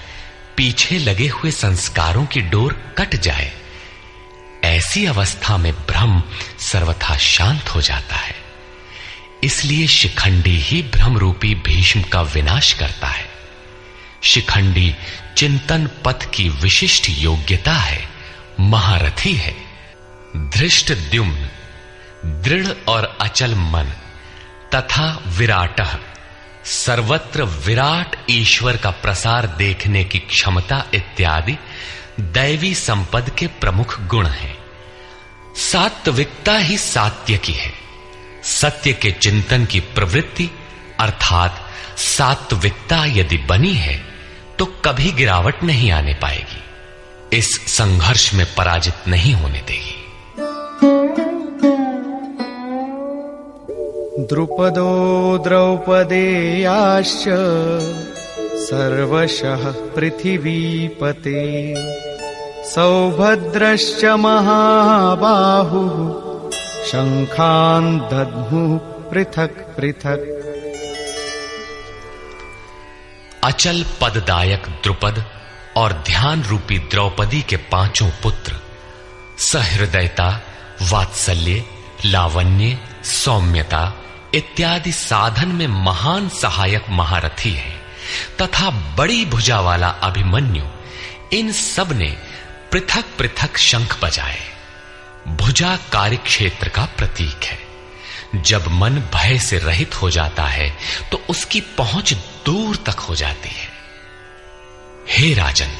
पीछे लगे हुए संस्कारों की डोर कट जाए, ऐसी अवस्था में ब्रह्म सर्वथा शांत हो जाता है। इसलिए शिखंडी ही ब्रह्म रूपी भीष्म का विनाश करता है। शिखंडी चिंतन पथ की विशिष्ट योग्यता है, महारथी है। धृष्टद्युम्न दृढ़ और अचल मन तथा विराटः सर्वत्र विराट ईश्वर का प्रसार देखने की क्षमता इत्यादि दैवी संपद के प्रमुख गुण हैं। सात्विकता ही सात्य की है। सत्य के चिंतन की प्रवृत्ति अर्थात सात्विकता यदि बनी है तो कभी गिरावट नहीं आने पाएगी। इस संघर्ष में पराजित नहीं होने देगी। द्रुपदो द्रौपदेयाश्च सर्वशः पृथिवीपते सौभद्रश्च महाबाहुः शंखान् दद्मुः पृथक् पृथक्। अचल पददायक द्रुपद और ध्यान रूपी द्रौपदी के पांचों पुत्र सहृदयता, वात्सल्य, लावण्य, सौम्यता इत्यादि साधन में महान सहायक महारथी हैं, तथा बड़ी भुजा वाला अभिमन्यु, इन सब ने पृथक पृथक शंख बजाए। भुजा कार्यक्षेत्र का प्रतीक है। जब मन भय से रहित हो जाता है तो उसकी पहुंच दूर तक हो जाती है। हे राजन,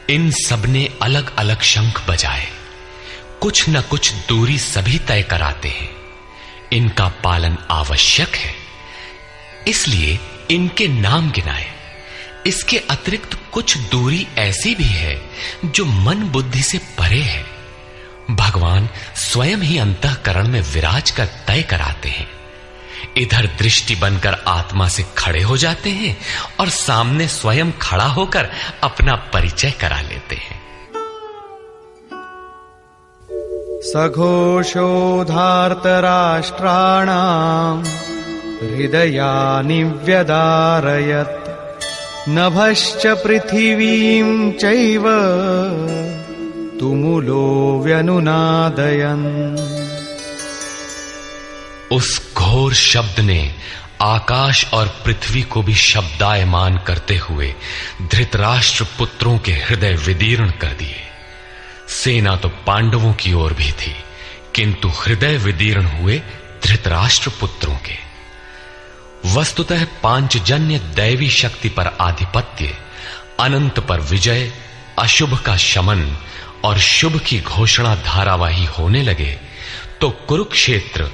इन सब ने अलग अलग शंख बजाए। कुछ न कुछ दूरी सभी तय कराते हैं। इनका पालन आवश्यक है, इसलिए इनके नाम गिनाए। इसके अतिरिक्त कुछ दूरी ऐसी भी है जो मन बुद्धि से परे है। भगवान स्वयं ही अंतःकरण में विराज कर तय कराते हैं। इधर दृष्टि बनकर आत्मा से खड़े हो जाते हैं और सामने स्वयं खड़ा होकर अपना परिचय करा लेते हैं। सघोषोधार्तराष्ट्राणाम् हृदयानि व्यदारयत् नभश्च पृथिवीं चैव तुमुलो व्यनुनादयन्। उस घोर शब्द ने आकाश और पृथ्वी को भी शब्दायमान करते हुए धृतराष्ट्र पुत्रों के हृदय विदीर्ण कर दिए। सेना तो पांडवों की ओर भी थी, किंतु हृदय विदीर्ण हुए धृतराष्ट्र पुत्रों के। वस्तुतः पांचजन्य दैवी शक्ति पर आधिपत्य, अनंत पर विजय, अशुभ का शमन और शुभ की घोषणा धारावाही होने लगे तो कुरुक्षेत्र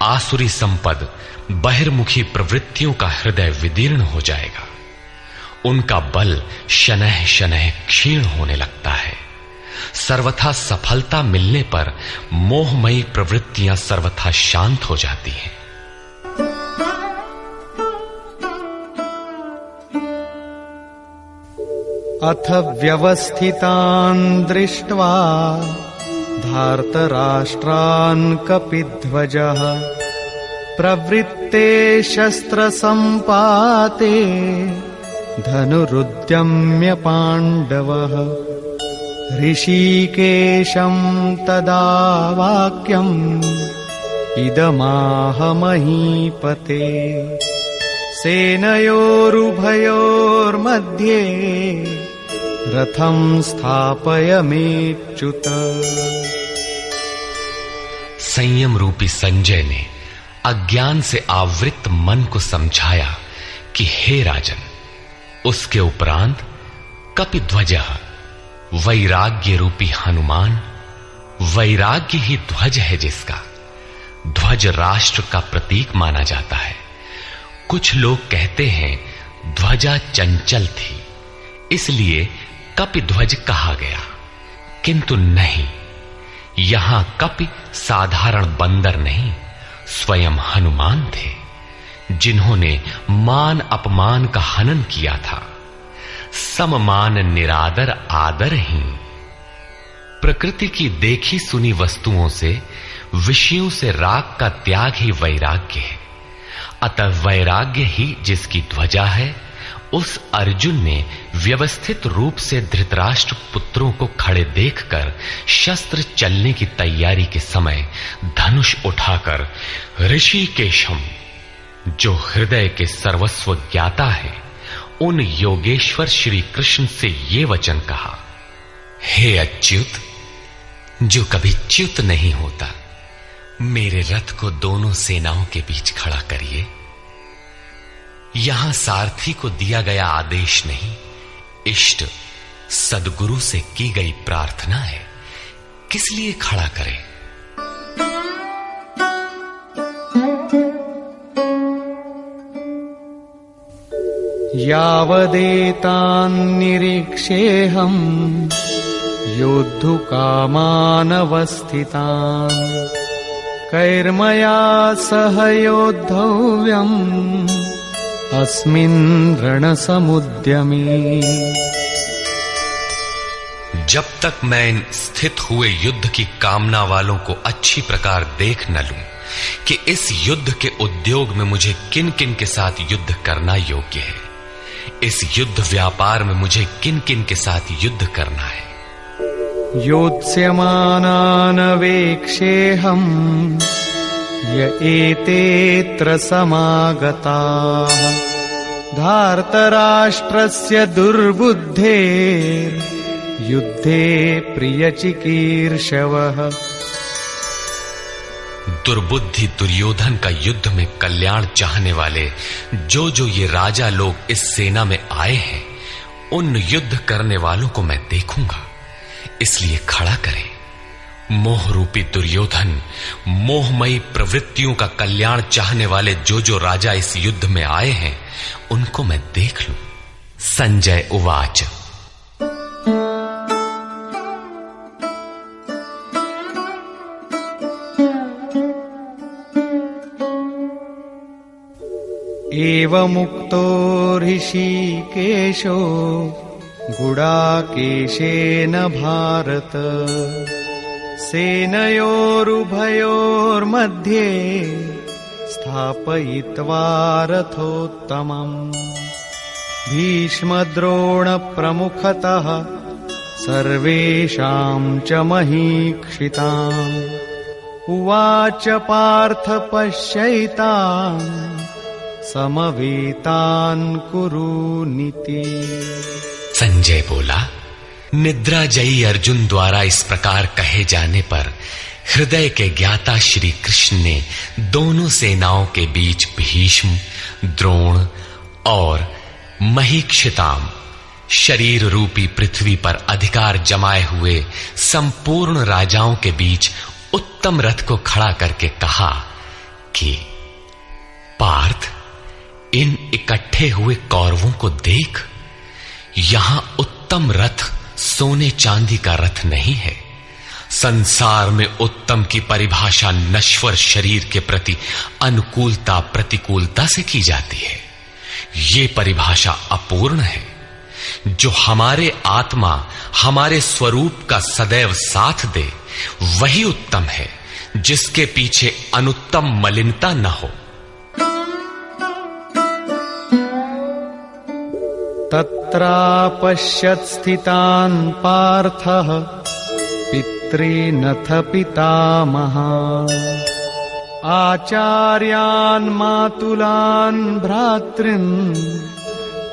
आसुरी संपद बहिर्मुखी प्रवृत्तियों का हृदय विदीर्ण हो जाएगा। उनका बल शनैः शनैः क्षीण होने लगता है। सर्वथा सफलता मिलने पर मोहमयी प्रवृत्तियां सर्वथा शांत हो जाती हैं। अथ व्यवस्थितान् दृष्ट्वा धार्तराष्ट्रान् कपिध्वजः प्रवृत्ते शस्त्रसम्पाते धनुरुद्यम्य पाण्डवः। ऋषिकेशं तदा वाक्यम् इदमाह महीपते सेनयोरुभयोर्मध्ये रथं स्थापयमेच्युत। संयम रूपी संजय ने अज्ञान से आवृत मन को समझाया कि हे राजन, उसके उपरांत कपिध्वज वैराग्य रूपी हनुमान, वैराग्य ही ध्वज है जिसका। ध्वज राष्ट्र का प्रतीक माना जाता है। कुछ लोग कहते हैं ध्वजा चंचल थी, इसलिए कपिध्वज कहा गया, किंतु नहीं, यहां कपि साधारण बंदर नहीं, स्वयं हनुमान थे, जिन्होंने मान अपमान का हनन किया था। सममान निरादर आदरहीन। प्रकृति की देखी सुनी वस्तुओं से, विषयों से राग का त्याग ही वैराग्य है। अतः वैराग्य ही जिसकी ध्वजा है, उस अर्जुन ने व्यवस्थित रूप से धृतराष्ट्र पुत्रों को खड़े देखकर शस्त्र चलने की तैयारी के समय धनुष उठाकर ऋषिकेशम, जो हृदय के सर्वस्व ज्ञाता है, उन योगेश्वर श्री कृष्ण से ये वचन कहा, हे अच्युत, जो कभी च्युत नहीं होता, मेरे रथ को दोनों सेनाओं के बीच खड़ा करिए। यहां सारथी को दिया गया आदेश नहीं, इष्ट सदगुरु से की गई प्रार्थना है, किस लिए खड़ा करें? यावदेतान्निरीक्षेऽहं योद्धुकामानवस्थितान् कैर्मया सह योद्धव्यम् अस्मिन् रणसमुद्यमे। जब तक मैं इन स्थित हुए युद्ध की कामना वालों को अच्छी प्रकार देख न लूं कि इस युद्ध के उद्योग में मुझे किन किन के साथ युद्ध करना योग्य है, इस युद्ध व्यापार में मुझे किन किन के साथ युद्ध करना है। योत्स्यमानानवेक्षेऽहम् य एतेऽत्र समागताः धार्तराष्ट्रस्य दुर्बुद्धेर्युद्धे प्रियचिकीर्षवः। दुर्बुद्धि दुर्योधन का युद्ध में कल्याण चाहने वाले जो जो ये राजा लोग इस सेना में आए हैं, उन युद्ध करने वालों को मैं देखूंगा, इसलिए खड़ा करें। मोह रूपी दुर्योधन, मोहमयी प्रवृत्तियों का कल्याण चाहने वाले जो जो राजा इस युद्ध में आए हैं, उनको मैं देख लूं। संजय उवाच एवमुक्तो ऋषिकेशो गुडाकेशेन भारत सेनयोरुभयोर्मध्ये स्थापयित्वा रथोत्तमम् भीष्मद्रोणप्रमुखतः सर्वेषां च महीक्षिताम् उवाच पार्थ पश्यैतान् समवेतान् कुरूनिति। संजय बोला, निद्राजयी अर्जुन द्वारा इस प्रकार कहे जाने पर हृदय के ज्ञाता श्री कृष्ण ने दोनों सेनाओं के बीच भीष्म, द्रोण और महीक्षिताम शरीर रूपी पृथ्वी पर अधिकार जमाए हुए संपूर्ण राजाओं के बीच उत्तम रथ को खड़ा करके कहा कि पार्थ, इन इकट्ठे हुए कौरवों को देख, यहां उत्तम रथ सोने चांदी का रथ नहीं है। संसार में उत्तम की परिभाषा नश्वर शरीर के प्रति अनुकूलता प्रतिकूलता से की जाती है। ये परिभाषा अपूर्ण है। जो हमारे आत्मा, हमारे स्वरूप का सदैव साथ दे, वही उत्तम है, जिसके पीछे अनुत्तम मलिनता न हो। तत्रापश्यत् स्थितान् पार्थः पितॄनथ पितामहान् आचार्यान् मातुलान् भ्रातॄन्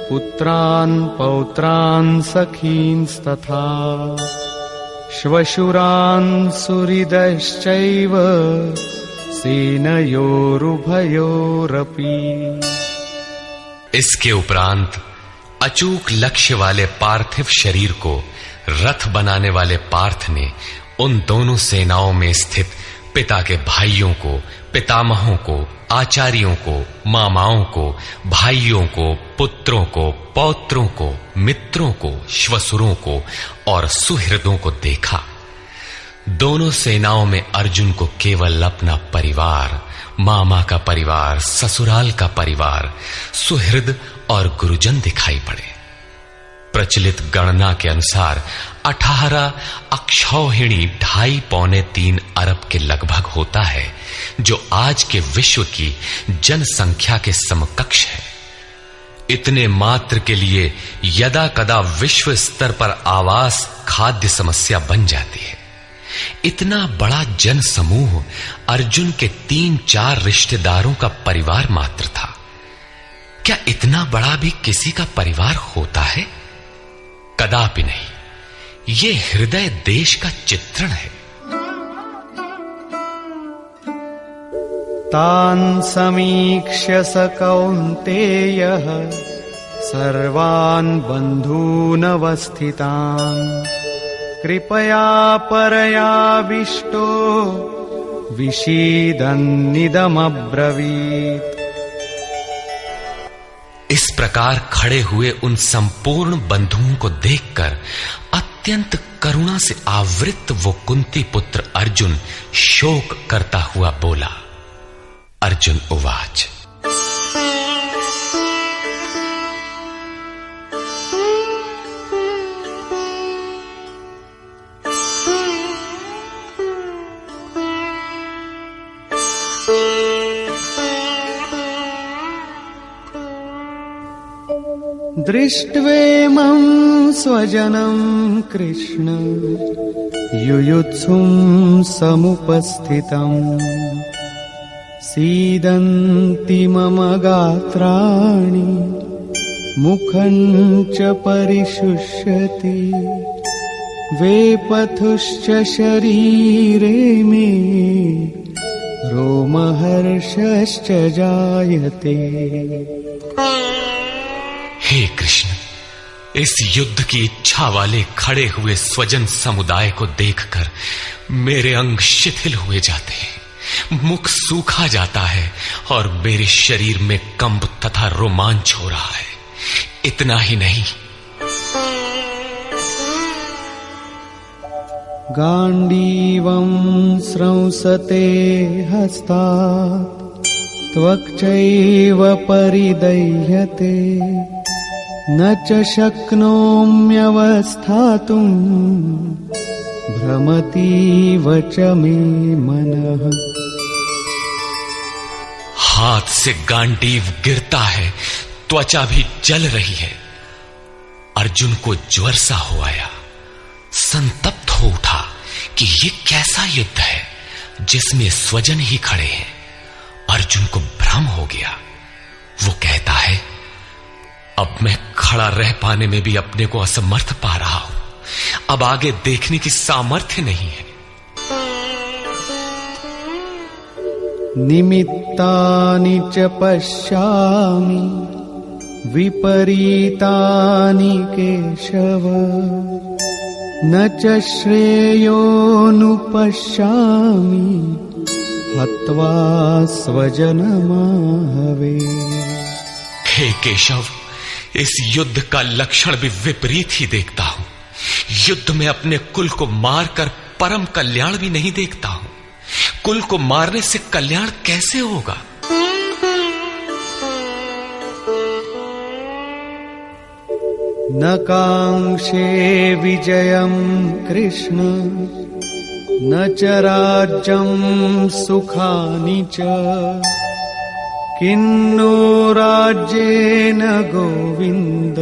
पुत्रान् पौत्रान् सखींस्तथा श्वशुरान् सुहृदश्चैव सेनयोरुभयोरपि। इसके उपरांत अचूक लक्ष्य वाले पार्थिव शरीर को रथ बनाने वाले पार्थ ने उन दोनों सेनाओं में स्थित पिता के भाइयों को, पितामहों को, आचार्यों को, मामाओं को, भाइयों को, पुत्रों को, पौत्रों को, मित्रों को, श्वसुरों को और सुहृदों को देखा। दोनों सेनाओं में अर्जुन को केवल अपना परिवार, मामा का परिवार, ससुराल का परिवार, सुहृद और गुरुजन दिखाई पड़े। प्रचलित गणना के अनुसार 18 अक्षौहिणी 2.5-3 अरब के लगभग होता है, जो आज के विश्व की जनसंख्या के समकक्ष है। इतने मात्र के लिए यदा कदा विश्व स्तर पर आवास खाद्य समस्या बन जाती है। इतना बड़ा जन समूह अर्जुन के 3-4 रिश्तेदारों का परिवार मात्र था। क्या इतना बड़ा भी किसी का परिवार होता है? कदापि नहीं। ये हृदय देश का चित्रण है। तान् समीक्ष्य स कौन्तेयः सर्वान् बन्धूनवस्थितान् कृपया परयाविष्टो विषीदन्निदमब्रवीत्। इस प्रकार खड़े हुए उन संपूर्ण बंधुओं को देखकर अत्यंत करुणा से आवृत वो कुंती पुत्र अर्जुन शोक करता हुआ बोला। अर्जुन उवाच, दृष्ट्वेमं स्वजनं कृष्ण युयुत्सुं समुपस्थितम् सीदन्ति मम गात्राणि मुखं च परिशुष्यति वेपथुश्च शरीरे मे रोमहर्षश्च जायते। हे कृष्ण, इस युद्ध की इच्छा वाले खड़े हुए स्वजन समुदाय को देखकर मेरे अंग शिथिल हुए जाते हैं, मुख सूखा जाता है और मेरे शरीर में कंप तथा रोमांच हो रहा है। इतना ही नहीं, गांडीवं स्रंसते हस्तात् त्वक्चैव परिदह्यते न च शक्नोम्यवस्थातुं भ्रमतीव च मे मनः। हाथ से गांडीव गिरता है, त्वचा भी जल रही है। अर्जुन को ज्वर सा हो आया, संतप्त हो उठा कि ये कैसा युद्ध है जिसमें स्वजन ही खड़े हैं। अर्जुन को भ्रम हो गया। वो कहता है, अब मैं खड़ा रह पाने में भी अपने को असमर्थ पा रहा हूं। अब आगे देखने की सामर्थ्य नहीं है। निमित्तानि च पश्यामि विपरीतानि केशव, न च श्रेयोनुपश्यामि हत्वा स्वजनमाहवे। हे केशव, इस युद्ध का लक्षण भी विपरीत ही देखता हूं। युद्ध में अपने कुल को मारकर परम कल्याण भी नहीं देखता हूं। कुल को मारने से कल्याण कैसे होगा? न कांक्षे विजयं कृष्ण, न च राज्यं सुखानि च, किन्नो राज्येन गोविन्द,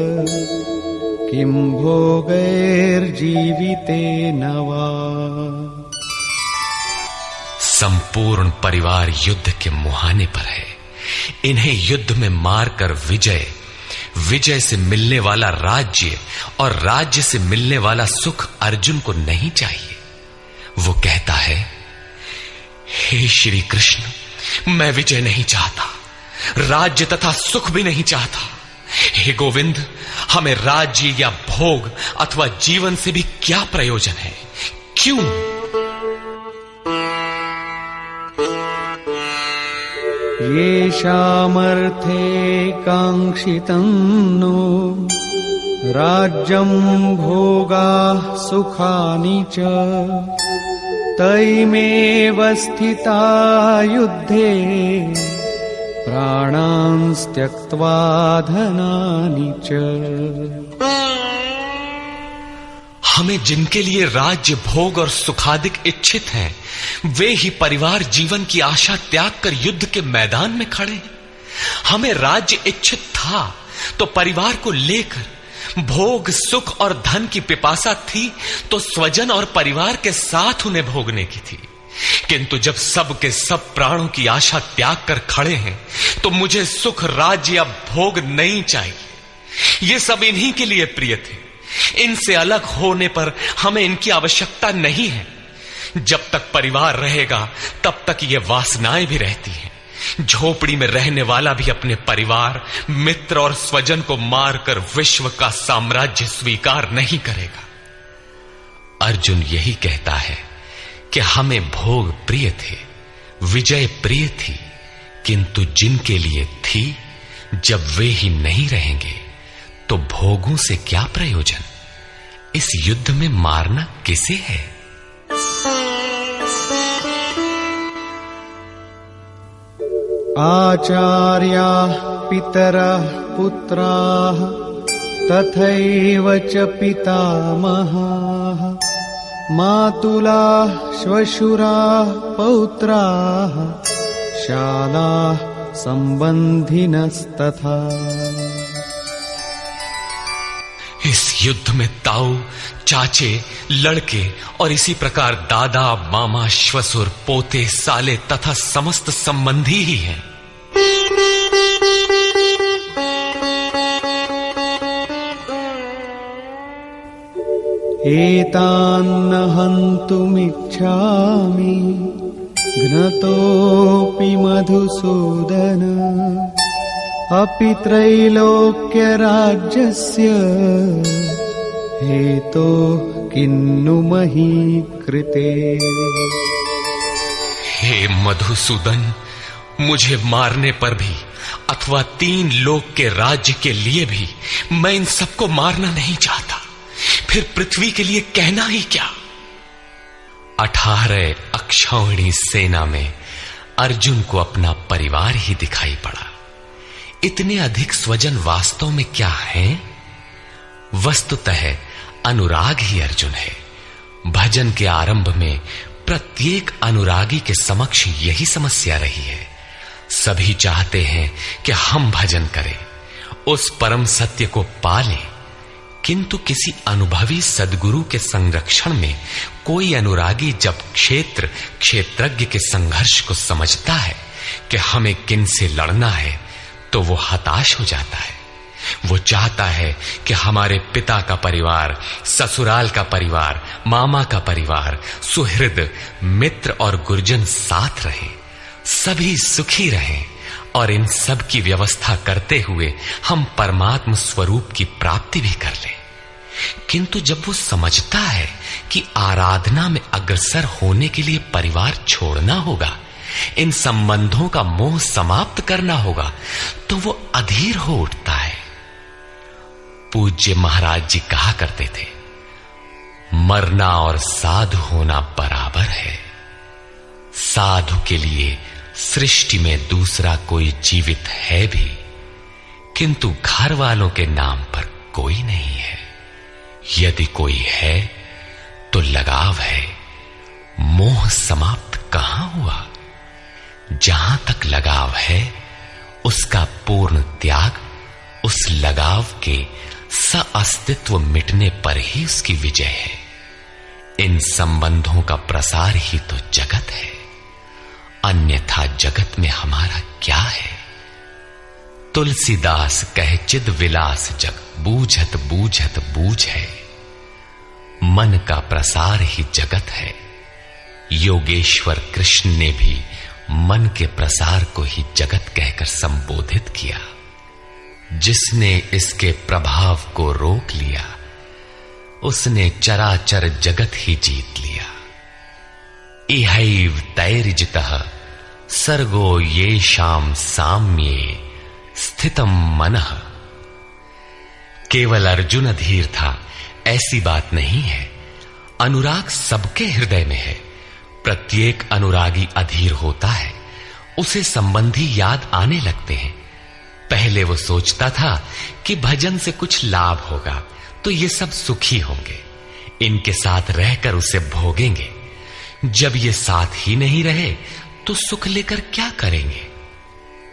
किं भोगैर्जीवितेन वा। संपूर्ण परिवार युद्ध के मुहाने पर है। इन्हें युद्ध में मारकर विजय से मिलने वाला राज्य और राज्य से मिलने वाला सुख अर्जुन को नहीं चाहिए। वो कहता है, हे श्री कृष्ण, मैं विजय नहीं चाहता, राज्य तथा सुख भी नहीं चाहता। हे गोविंद, हमें राज्य या भोग अथवा जीवन से भी क्या प्रयोजन है? क्यों? येषामर्थे काङ्क्षितं नो राज्यं भोगाः सुखानि च, तैमेव स्थिता युद्धे प्राणान् त्यक्त्वा धनानि च। हमें जिनके लिए राज्य भोग और सुखादिक इच्छित हैं, वे ही परिवार जीवन की आशा त्याग कर युद्ध के मैदान में खड़े हैं। हमें राज्य इच्छित था तो परिवार को लेकर भोग सुख और धन की पिपासा थी तो स्वजन और परिवार के साथ उन्हें भोगने की थी। किंतु जब सब के सब प्राणों की आशा त्याग कर खड़े हैं तो मुझे सुख राज्य या भोग नहीं चाहिए। ये सब इन्हीं के लिए प्रिय थे। इनसे अलग होने पर हमें इनकी आवश्यकता नहीं है। जब तक परिवार रहेगा तब तक ये वासनाएं भी रहती हैं। झोपड़ी में रहने वाला भी अपने परिवार, मित्र और स्वजन को मारकर विश्व का साम्राज्य स्वीकार नहीं करेगा। अर्जुन यही कहता है कि हमें भोग प्रिय थे, विजय प्रिय थी, किंतु जिनके लिए थी, जब वे ही नहीं रहेंगे तो भोगों से क्या प्रयोजन? इस युद्ध में मारना किसे है? आचार्याः पितरः पुत्राः तथैव च पितामहाः मातुलाः श्वशुराः पौत्राः शालाः संबंधिनस्तथा। इस युद्ध में ताऊ, चाचे, लड़के और इसी प्रकार दादा, मामा, श्वसुर, पोते, साले तथा समस्त संबंधी ही हैं। एतान्न हन्तुमिच्छामि घ्नतोऽपि मधुसूदन, अपि त्रैलोक्यराज्यस्य हेतो किन्नु मही कृते। हे मधुसूदन, मुझे मारने पर भी अथवा 3 लोक के राज्य के लिए भी मैं इन सबको मारना नहीं चाहता। फिर पृथ्वी के लिए कहना ही क्या? 18 अक्षौहिणी सेना में अर्जुन को अपना परिवार ही दिखाई पड़ा। इतने अधिक स्वजन वास्तव में क्या हैं? वस्तुतः अनुराग ही अर्जुन है, भजन के आरंभ में प्रत्येक अनुरागी के समक्ष यही समस्या रही है। सभी चाहते हैं कि हम भजन करें, उस परम सत्य को पालें, किंतु किसी अनुभवी सद्गुरु के संरक्षण में कोई अनुरागी जब क्षेत्रज्ञ के संघर्ष को समझता है कि हमें किन से लड़ना है, तो वो हताश हो जाता है। वो चाहता है कि हमारे पिता का परिवार, ससुराल का परिवार, मामा का परिवार, सुहृद, मित्र और गुरुजन साथ रहें, सभी सुखी रहें और इन सब की व्यवस्था करते हुए हम परमात्म स्वरूप की प्राप्ति भी कर लें। किंतु जब वो समझता है कि आराधना में अग्रसर होने के लिए परिवार छोड़ना होगा, इन संबंधों का मोह समाप्त करना होगा, तो वो अधीर हो उठता है। पूज्य महाराज जी कहा करते थे, मरना और साधु होना बराबर है। साधु के लिए सृष्टि में दूसरा कोई जीवित है भी, किंतु घर वालों के नाम पर कोई नहीं है। यदि कोई है तो लगाव है, मोह समाप्त कहां हुआ? जहां तक लगाव है, उसका पूर्ण त्याग, उस लगाव के अस्तित्व मिटने पर ही उसकी विजय है। इन संबंधों का प्रसार ही तो जगत है, अन्यथा जगत में हमारा क्या है? तुलसीदास कहे चिद विलास जग, बूझत बूझत बूझ है। मन का प्रसार ही जगत है। योगेश्वर कृष्ण ने भी मन के प्रसार को ही जगत कहकर संबोधित किया। जिसने इसके प्रभाव को रोक लिया, उसने चराचर जगत ही जीत लिया। इहैव तैर्जितः सर्गो येषां साम्ये स्थितम मनः। केवल अर्जुन अधीर था, ऐसी बात नहीं है। अनुराग सबके हृदय में है। प्रत्येक अनुरागी अधीर होता है, उसे संबंधी याद आने लगते हैं। पहले वो सोचता था कि भजन से कुछ लाभ होगा तो ये सब सुखी होंगे, इनके साथ रहकर उसे भोगेंगे। जब ये साथ ही नहीं रहे तो सुख लेकर क्या करेंगे?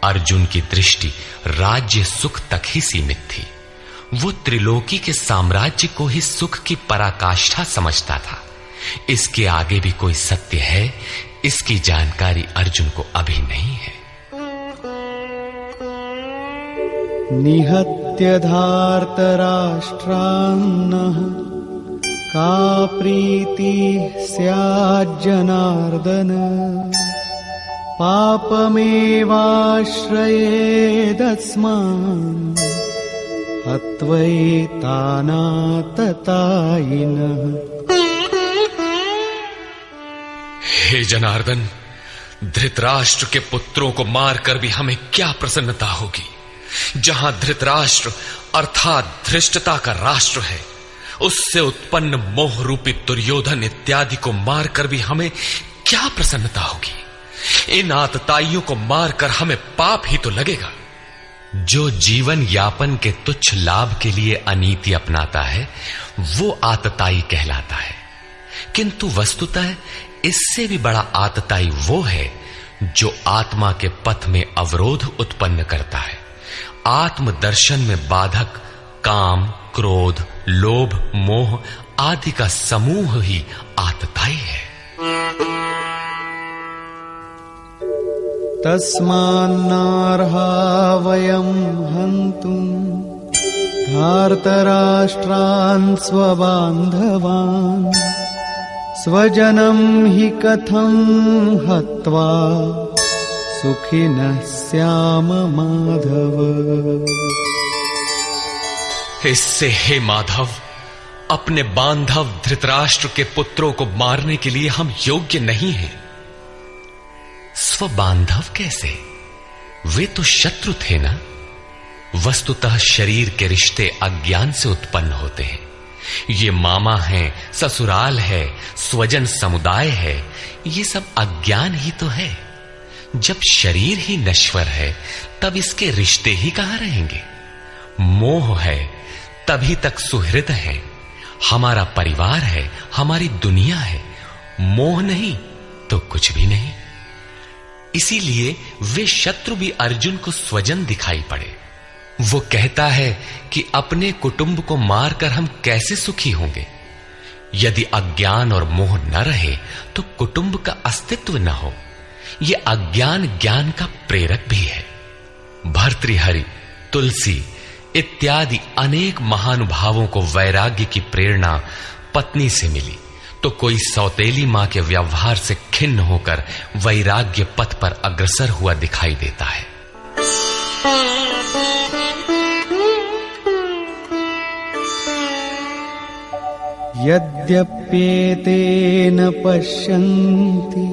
अर्जुन की दृष्टि राज्य सुख तक ही सीमित थी। वो त्रिलोकी के साम्राज्य को ही सुख की पराकाष्ठा समझता था। इसके आगे भी कोई सत्य है, इसकी जानकारी अर्जुन को अभी नहीं है। निहत्य धार्तराष्ट्रान्नः का प्रीति स्याज्जनार्दन पापमेवाश्रयेदस्मान् हत्वैतानाततायिनः। हे जनार्दन, धृतराष्ट्र के पुत्रों को मारकर भी हमें क्या प्रसन्नता होगी? जहां धृतराष्ट्र अर्थात धृष्टता का राष्ट्र है, उससे उत्पन्न मोह रूपी दुर्योधन इत्यादि को मारकर भी हमें क्या प्रसन्नता होगी? इन आतताइयों को मारकर हमें पाप ही तो लगेगा। जो जीवन यापन के तुच्छ लाभ के लिए अनीति अपनाता है, वो आतताई कहलाता है। किंतु वस्तुतः इससे भी बड़ा आतताई वो है जो आत्मा के पथ में अवरोध उत्पन्न करता है। आत्मदर्शन में बाधक काम, क्रोध, लोभ, मोह आदि का समूह ही आतताई है। तस्मान्नार्हा वयं हन्तुं धार्तराष्ट्रान् स्वबान्धवान् स्वजनं हि कथं हत्वा सुखिनः स्याम माधव। इससे हे माधव, अपने बांधव धृतराष्ट्र के पुत्रों को मारने के लिए हम योग्य नहीं हैं। स्वबांधव कैसे? वे तो शत्रु थे ना। वस्तुतः शरीर के रिश्ते अज्ञान से उत्पन्न होते हैं। ये मामा है, ससुराल है, स्वजन समुदाय है, ये सब अज्ञान ही तो है। जब शरीर ही नश्वर है तब इसके रिश्ते ही कहां रहेंगे? मोह है तभी तक सुहृद है, हमारा परिवार है, हमारी दुनिया है। मोह नहीं तो कुछ भी नहीं। इसीलिए वे शत्रु भी अर्जुन को स्वजन दिखाई पड़े। वो कहता है कि अपने कुटुंब को मारकर हम कैसे सुखी होंगे। यदि अज्ञान और मोह न रहे तो कुटुंब का अस्तित्व न हो। यह अज्ञान ज्ञान का प्रेरक भी है। भर्तृहरि, तुलसी इत्यादि अनेक महानुभावों को वैराग्य की प्रेरणा पत्नी से मिली, तो कोई सौतेली मां के व्यवहार से खिन्न होकर वैराग्य पथ पर अग्रसर हुआ दिखाई देता है। यद्यप्येतेन पश्यन्ति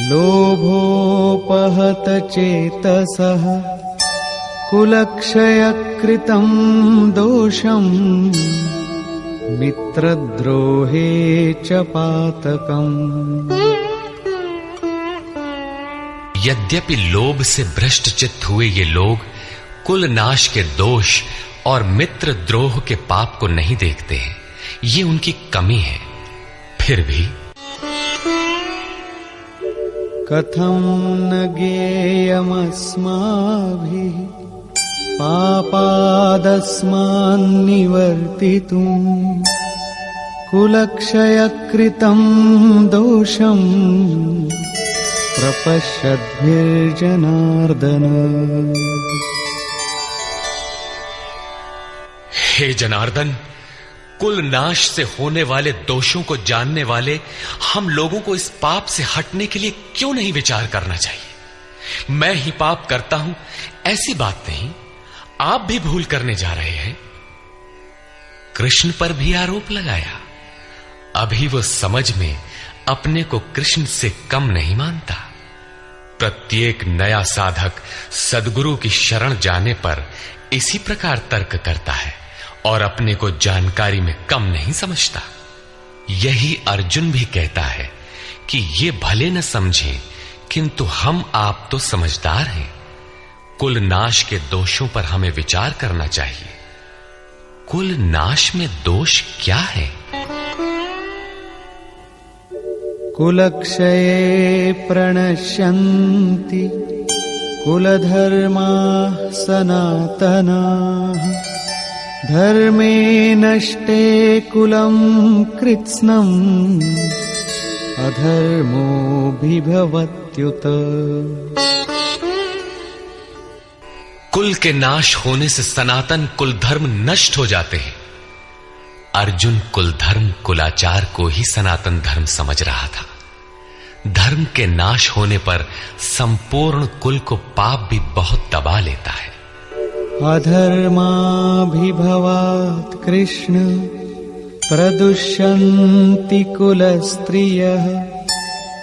लोभोपहत चेतसः कुलक्षयकृतं दोषम् मित्रद्रोहे च पातकम्। यद्यपि लोभ से भ्रष्ट चित्त हुए ये लोग कुल नाश के दोष और मित्र द्रोह के पाप को नहीं देखते हैं, ये उनकी कमी है। फिर भी कथं न ज्ञेयमस्माभिः पापादस्मान्निवर्तितुम् कुलक्षयकृतं दोषम् प्रपश्यद्भिर्जनार्दन। हे जनार्दन, कुल नाश से होने वाले दोषों को जानने वाले हम लोगों को इस पाप से हटने के लिए क्यों नहीं विचार करना चाहिए। मैं ही पाप करता हूं ऐसी बात नहीं, आप भी भूल करने जा रहे हैं। कृष्ण पर भी आरोप लगाया। अभी वो समझ में अपने को कृष्ण से कम नहीं मानता। प्रत्येक नया साधक सद्गुरु की शरण जाने पर इसी प्रकार तर्क करता है और अपने को जानकारी में कम नहीं समझता। यही अर्जुन भी कहता है कि ये भले न समझें, किंतु हम आप तो समझदार हैं। कुल नाश के दोषों पर हमें विचार करना चाहिए। कुल नाश में दोष क्या है? कुलक्षये प्रणश्यन्ति कुलधर्माः सनातनाः धर्मे नष्टे कुलं कृत्स्नम् अधर्मोऽभिभवत्युत। कुल के नाश होने से सनातन कुल धर्म नष्ट हो जाते हैं। अर्जुन कुल धर्म कुलाचार को ही सनातन धर्म समझ रहा था। धर्म के नाश होने पर संपूर्ण कुल को पाप भी बहुत दबा लेता है। अधर्माभिभवात् कृष्ण प्रदुष्यन्ति कुलस्त्रियः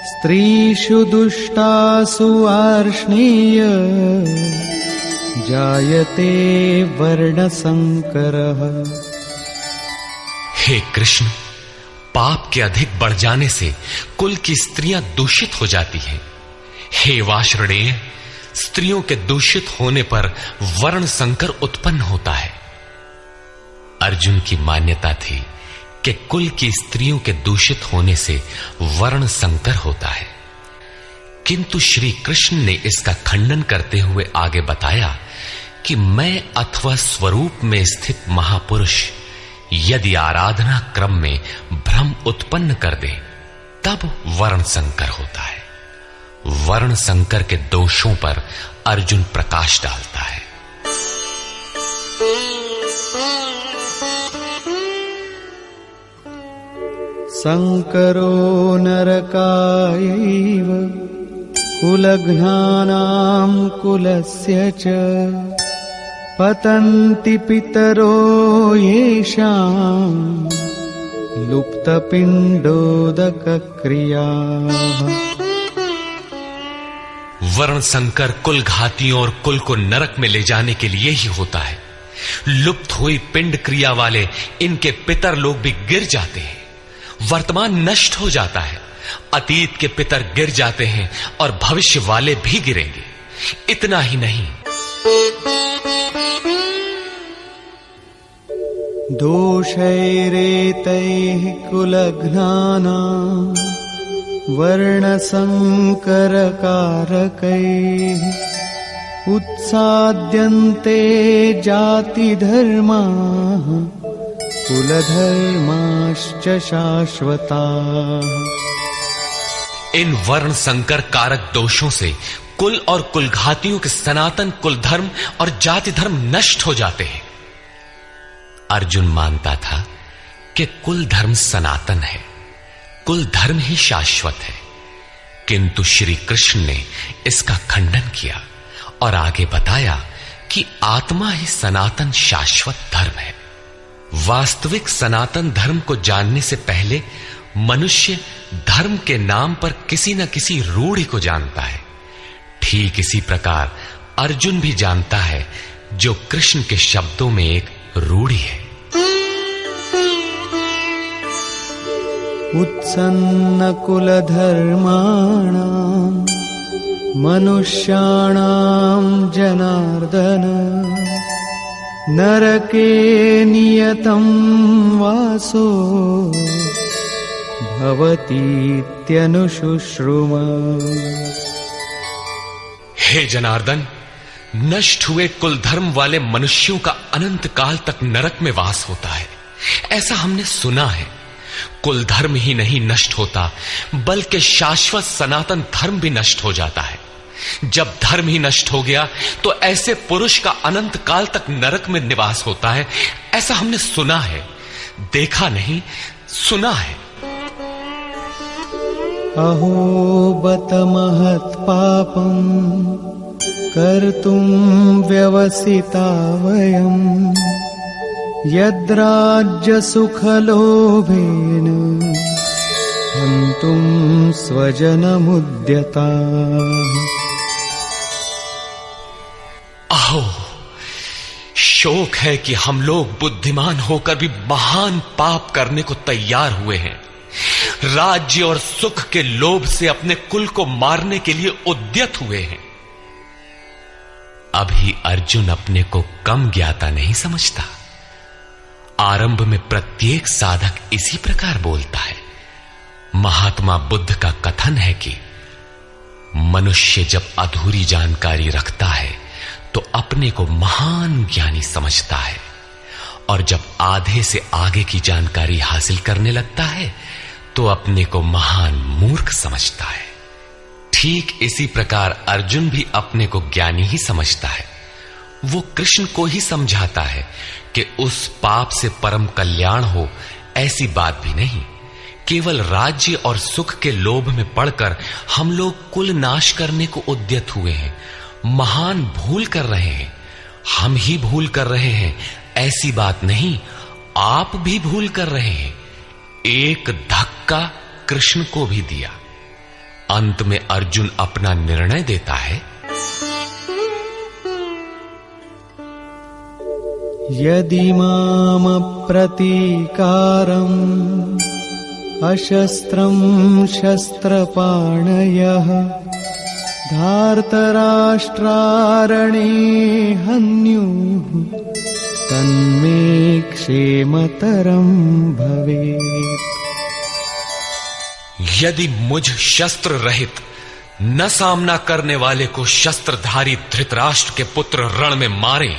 स्त्रीषु दुष्टासु वार्ष्णेय जायते वर्णसंकरः। हे कृष्ण, पाप के अधिक बढ़ जाने से कुल की स्त्रियां दूषित हो जाती हैं। हे वार्ष्णेय, स्त्रियों के दूषित होने पर वर्ण संकर उत्पन्न होता है। अर्जुन की मान्यता थी कि कुल की स्त्रियों के दूषित होने से वर्ण संकर होता है, किंतु श्री कृष्ण ने इसका खंडन करते हुए आगे बताया कि मैं अथवा स्वरूप में स्थित महापुरुष यदि आराधना क्रम में भ्रम उत्पन्न कर दे तब वर्ण संकर होता है। वर्ण संकर के दोषों पर अर्जुन प्रकाश डालता है। संकरो नरकायैव कुलघ्नानां कुलस्य च पतन्ति पितरो येषां लुप्तपिण्डोदकक्रियाः। वर्ण संकर कुल घातियों और कुल को नरक में ले जाने के लिए ही होता है। लुप्त हुई पिंड क्रिया वाले इनके पितर लोग भी गिर जाते हैं। वर्तमान नष्ट हो जाता है, अतीत के पितर गिर जाते हैं और भविष्य वाले भी गिरेंगे। इतना ही नहीं, दोषैरेतैः कुलघ्नानां वर्णसंकरकारकैः उत्साद्यन्ते जातिधर्माः कुलधर्माश्च शाश्वताः। इन वर्ण संकर कारक दोषों से कुल और कुलघातियों के सनातन कुल धर्म और जाति धर्म नष्ट हो जाते हैं। अर्जुन मानता था कि कुल धर्म सनातन है, कुल धर्म ही शाश्वत है, किंतु श्री कृष्ण ने इसका खंडन किया और आगे बताया कि आत्मा ही सनातन शाश्वत धर्म है। वास्तविक सनातन धर्म को जानने से पहले मनुष्य धर्म के नाम पर किसी न किसी रूढ़ि को जानता है। ठीक इसी प्रकार अर्जुन भी जानता है जो कृष्ण के शब्दों में एक रूढ़ि है। उत्सन्न कुलधर्माणां मनुष्याणां जनार्दन नरके नियतं वासो भवतीत्यनुशुश्रुम। हे जनार्दन, नष्ट हुए कुल धर्म वाले मनुष्यों का अनंत काल तक नरक में वास होता है, ऐसा हमने सुना है। कुल धर्म ही नहीं नष्ट होता, बल्कि शाश्वत सनातन धर्म भी नष्ट हो जाता है। जब धर्म ही नष्ट हो गया तो ऐसे पुरुष का अनंत काल तक नरक में निवास होता है, ऐसा हमने सुना है, देखा नहीं, सुना है। अहो बत महत् पापं कर्तुं व्यवसिता वयम् यद्राज्य सुखलोभेन हन्तुं स्वजनमुद्यताः। अहो, शोक है कि हम लोग बुद्धिमान होकर भी महान पाप करने को तैयार हुए हैं। राज्य और सुख के लोभ से अपने कुल को मारने के लिए उद्यत हुए हैं। अभी अर्जुन अपने को कम ज्ञाता नहीं समझता। आरंभ में प्रत्येक साधक इसी प्रकार बोलता है। महात्मा बुद्ध का कथन है कि मनुष्य जब अधूरी जानकारी रखता है तो अपने को महान ज्ञानी समझता है, और जब आधे से आगे की जानकारी हासिल करने लगता है तो अपने को महान मूर्ख समझता है। ठीक इसी प्रकार अर्जुन भी अपने को ज्ञानी ही समझता है। वो कृष्ण को ही समझाता है कि उस पाप से परम कल्याण हो, ऐसी बात भी नहीं। केवल राज्य और सुख के लोभ में पड़कर हम लोग कुल नाश करने को उद्यत हुए हैं, महान भूल कर रहे हैं। हम ही भूल कर रहे हैं ऐसी बात नहीं, आप भी भूल कर रहे हैं। एक धक्का कृष्ण को भी दिया। अंत में अर्जुन अपना निर्णय देता है। यदि माम प्रतीकारम् अशस्त्रं शस्त्रपाणयः धार्तराष्ट्रारणे हन्युः तन्मे क्षेमतरं भवेत्। यदि मुझ शस्त्र रहित न सामना करने वाले को शस्त्रधारी धृतराष्ट्र के पुत्र रण में मारे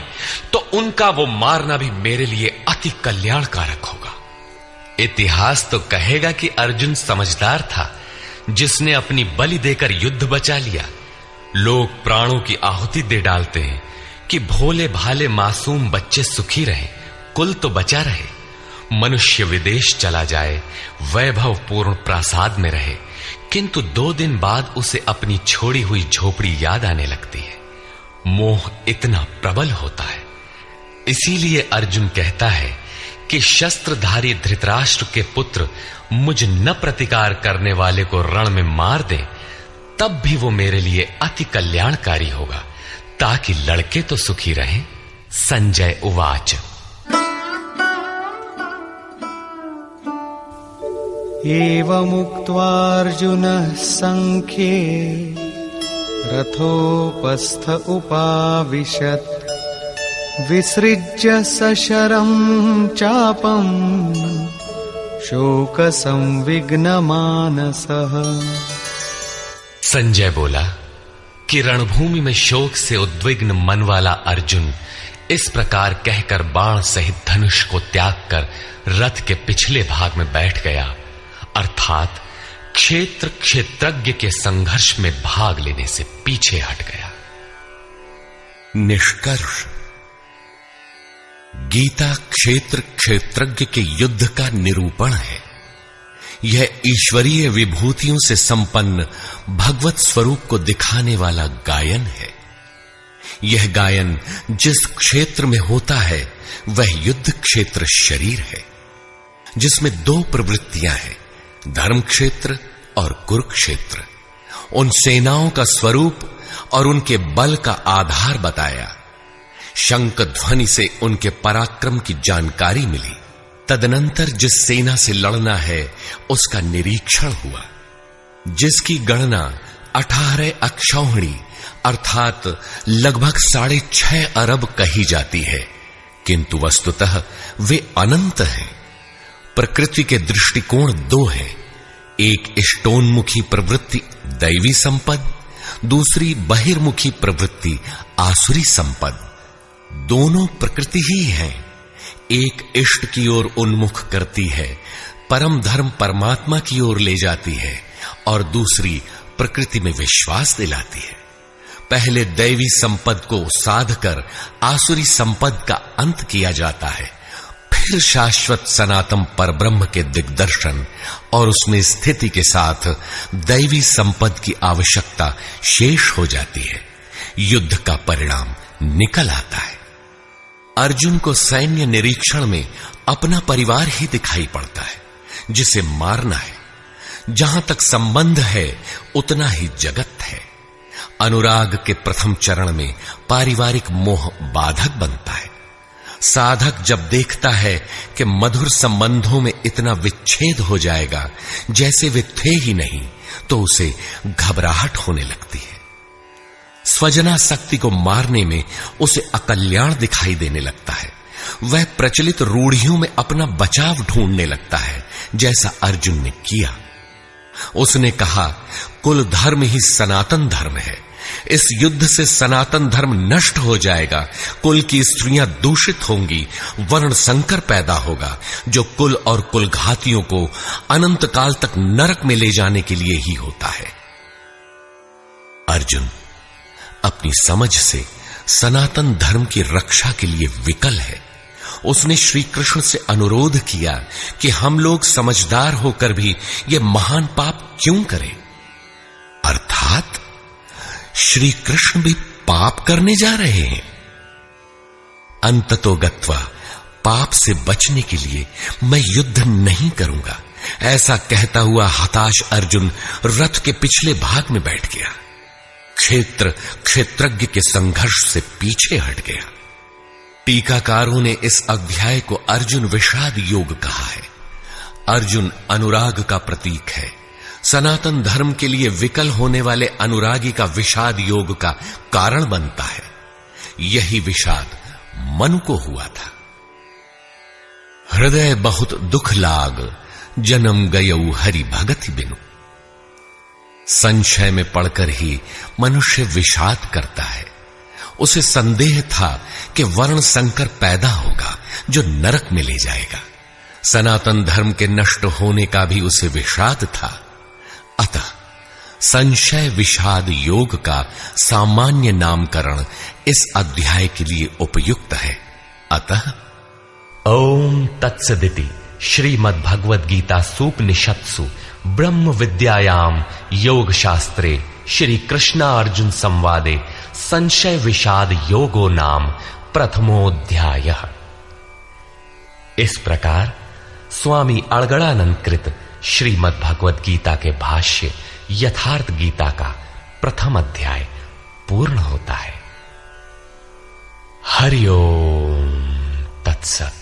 तो उनका वो मारना भी मेरे लिए अति कल्याणकारक होगा। इतिहास तो कहेगा कि अर्जुन समझदार था, जिसने अपनी बलि देकर युद्ध बचा लिया। लोग प्राणों की आहुति दे डालते हैं कि भोले भाले मासूम बच्चे सुखी रहे, कुल तो बचा रहे। मनुष्य विदेश चला जाए, वैभव पूर्ण प्रासाद में रहे, किंतु 2 दिन बाद उसे अपनी छोड़ी हुई झोपड़ी याद आने लगती है। मोह इतना प्रबल होता है। इसीलिए अर्जुन कहता है कि शस्त्रधारी धृतराष्ट्र के पुत्र मुझ न प्रतिकार करने वाले को रण में मार दे, तब भी वो मेरे लिए अति कल्याणकारी होगा, ताकि लड़के तो सुखी रहें। संजय उवाच। एवमुक्त्वार्जुनः संख्ये रथोपस्थ उपाविशत् विसृज्य सशरं चापं शोकसंविघ्नमानसः। संजय बोला कि रणभूमि में शोक से उद्विग्न मन वाला अर्जुन इस प्रकार कहकर बाण सहित धनुष को त्याग कर रथ के पिछले भाग में बैठ गया, अर्थात क्षेत्र क्षेत्रज्ञ के संघर्ष में भाग लेने से पीछे हट गया। निष्कर्ष, गीता क्षेत्र क्षेत्रज्ञ के युद्ध का निरूपण है। यह ईश्वरीय विभूतियों से संपन्न भगवत स्वरूप को दिखाने वाला गायन है। यह गायन जिस क्षेत्र में होता है वह युद्ध क्षेत्र शरीर है, जिसमें दो प्रवृत्तियां हैं, धर्म क्षेत्र और कुरुक्षेत्र। उन सेनाओं का स्वरूप और उनके बल का आधार बताया। शंख ध्वनि से उनके पराक्रम की जानकारी मिली। तदनंतर जिस सेना से लड़ना है उसका निरीक्षण हुआ, जिसकी गणना 18 अक्षौहिणी अर्थात लगभग 6.5 अरब कही जाती है, किंतु वस्तुतः वे अनंत हैं। प्रकृति के दृष्टिकोण दो हैं, एक इष्टोन्मुखी प्रवृत्ति दैवी संपद, दूसरी बहिर्मुखी प्रवृत्ति आसुरी संपद। दोनों प्रकृति ही हैं। एक इष्ट की ओर उन्मुख करती है, परम धर्म परमात्मा की ओर ले जाती है, और दूसरी प्रकृति में विश्वास दिलाती है। पहले दैवी संपद को साध कर आसुरी संपद का अंत किया जाता है, फिर शाश्वत सनातन परब्रह्म के दिग्दर्शन और उसमें स्थिति के साथ दैवी संपद की आवश्यकता शेष हो जाती है। युद्ध का परिणाम निकल आता है। अर्जुन को सैन्य निरीक्षण में अपना परिवार ही दिखाई पड़ता है, जिसे मारना है। जहां तक संबंध है उतना ही जगत है। अनुराग के प्रथम चरण में पारिवारिक मोह बाधक बनता है। साधक जब देखता है कि मधुर संबंधों में इतना विच्छेद हो जाएगा जैसे वे थे ही नहीं, तो उसे घबराहट होने लगती है। स्वजनासक्ति को मारने में उसे अकल्याण दिखाई देने लगता है। वह प्रचलित रूढ़ियों में अपना बचाव ढूंढने लगता है, जैसा अर्जुन ने किया। उसने कहा, कुल धर्म ही सनातन धर्म है। इस युद्ध से सनातन धर्म नष्ट हो जाएगा, कुल की स्त्रियां दूषित होंगी, वर्ण संकर पैदा होगा, जो कुल और कुलघातियों को अनंत काल तक नरक में ले जाने के लिए ही होता है। अर्जुन अपनी समझ से सनातन धर्म की रक्षा के लिए विकल है। उसने श्री कृष्ण से अनुरोध किया कि हम लोग समझदार होकर भी ये महान पाप क्यों करें। अर्थात श्री कृष्ण भी पाप करने जा रहे हैं। अंततो गत्वा पाप से बचने के लिए मैं युद्ध नहीं करूंगा, ऐसा कहता हुआ हताश अर्जुन रथ के पिछले भाग में बैठ गया। क्षेत्र क्षेत्रज्ञ के संघर्ष से पीछे हट गया। टीकाकारों ने इस अध्याय को अर्जुन विषाद योग कहा है। अर्जुन अनुराग का प्रतीक है। सनातन धर्म के लिए विकल होने वाले अनुरागी का विषाद योग का कारण बनता है। यही विषाद मनु को हुआ था। हृदय बहुत दुख लाग, जन्म गयऊ हरि भगति बिनु। संशय में पड़कर ही मनुष्य विषाद करता है। उसे संदेह था कि वर्ण संकर पैदा होगा जो नरक में ले जाएगा। सनातन धर्म के नष्ट होने का भी उसे विषाद था। अतः संशय विषाद योग का सामान्य नामकरण इस अध्याय के लिए उपयुक्त है। अतः ओम तत्सदिति श्रीमद् भगवद गीता सूपनिषत्सु ब्रह्म विद्यायाम योग शास्त्रे श्री कृष्णार्जुन संवादे संशय विषाद योगो नाम प्रथमोऽध्यायः। इस प्रकार स्वामी अड़गड़ानंद कृत श्रीमद् भगवद गीता के भाष्य यथार्थ गीता का प्रथम अध्याय पूर्ण होता है। हरि ओम तत्सत।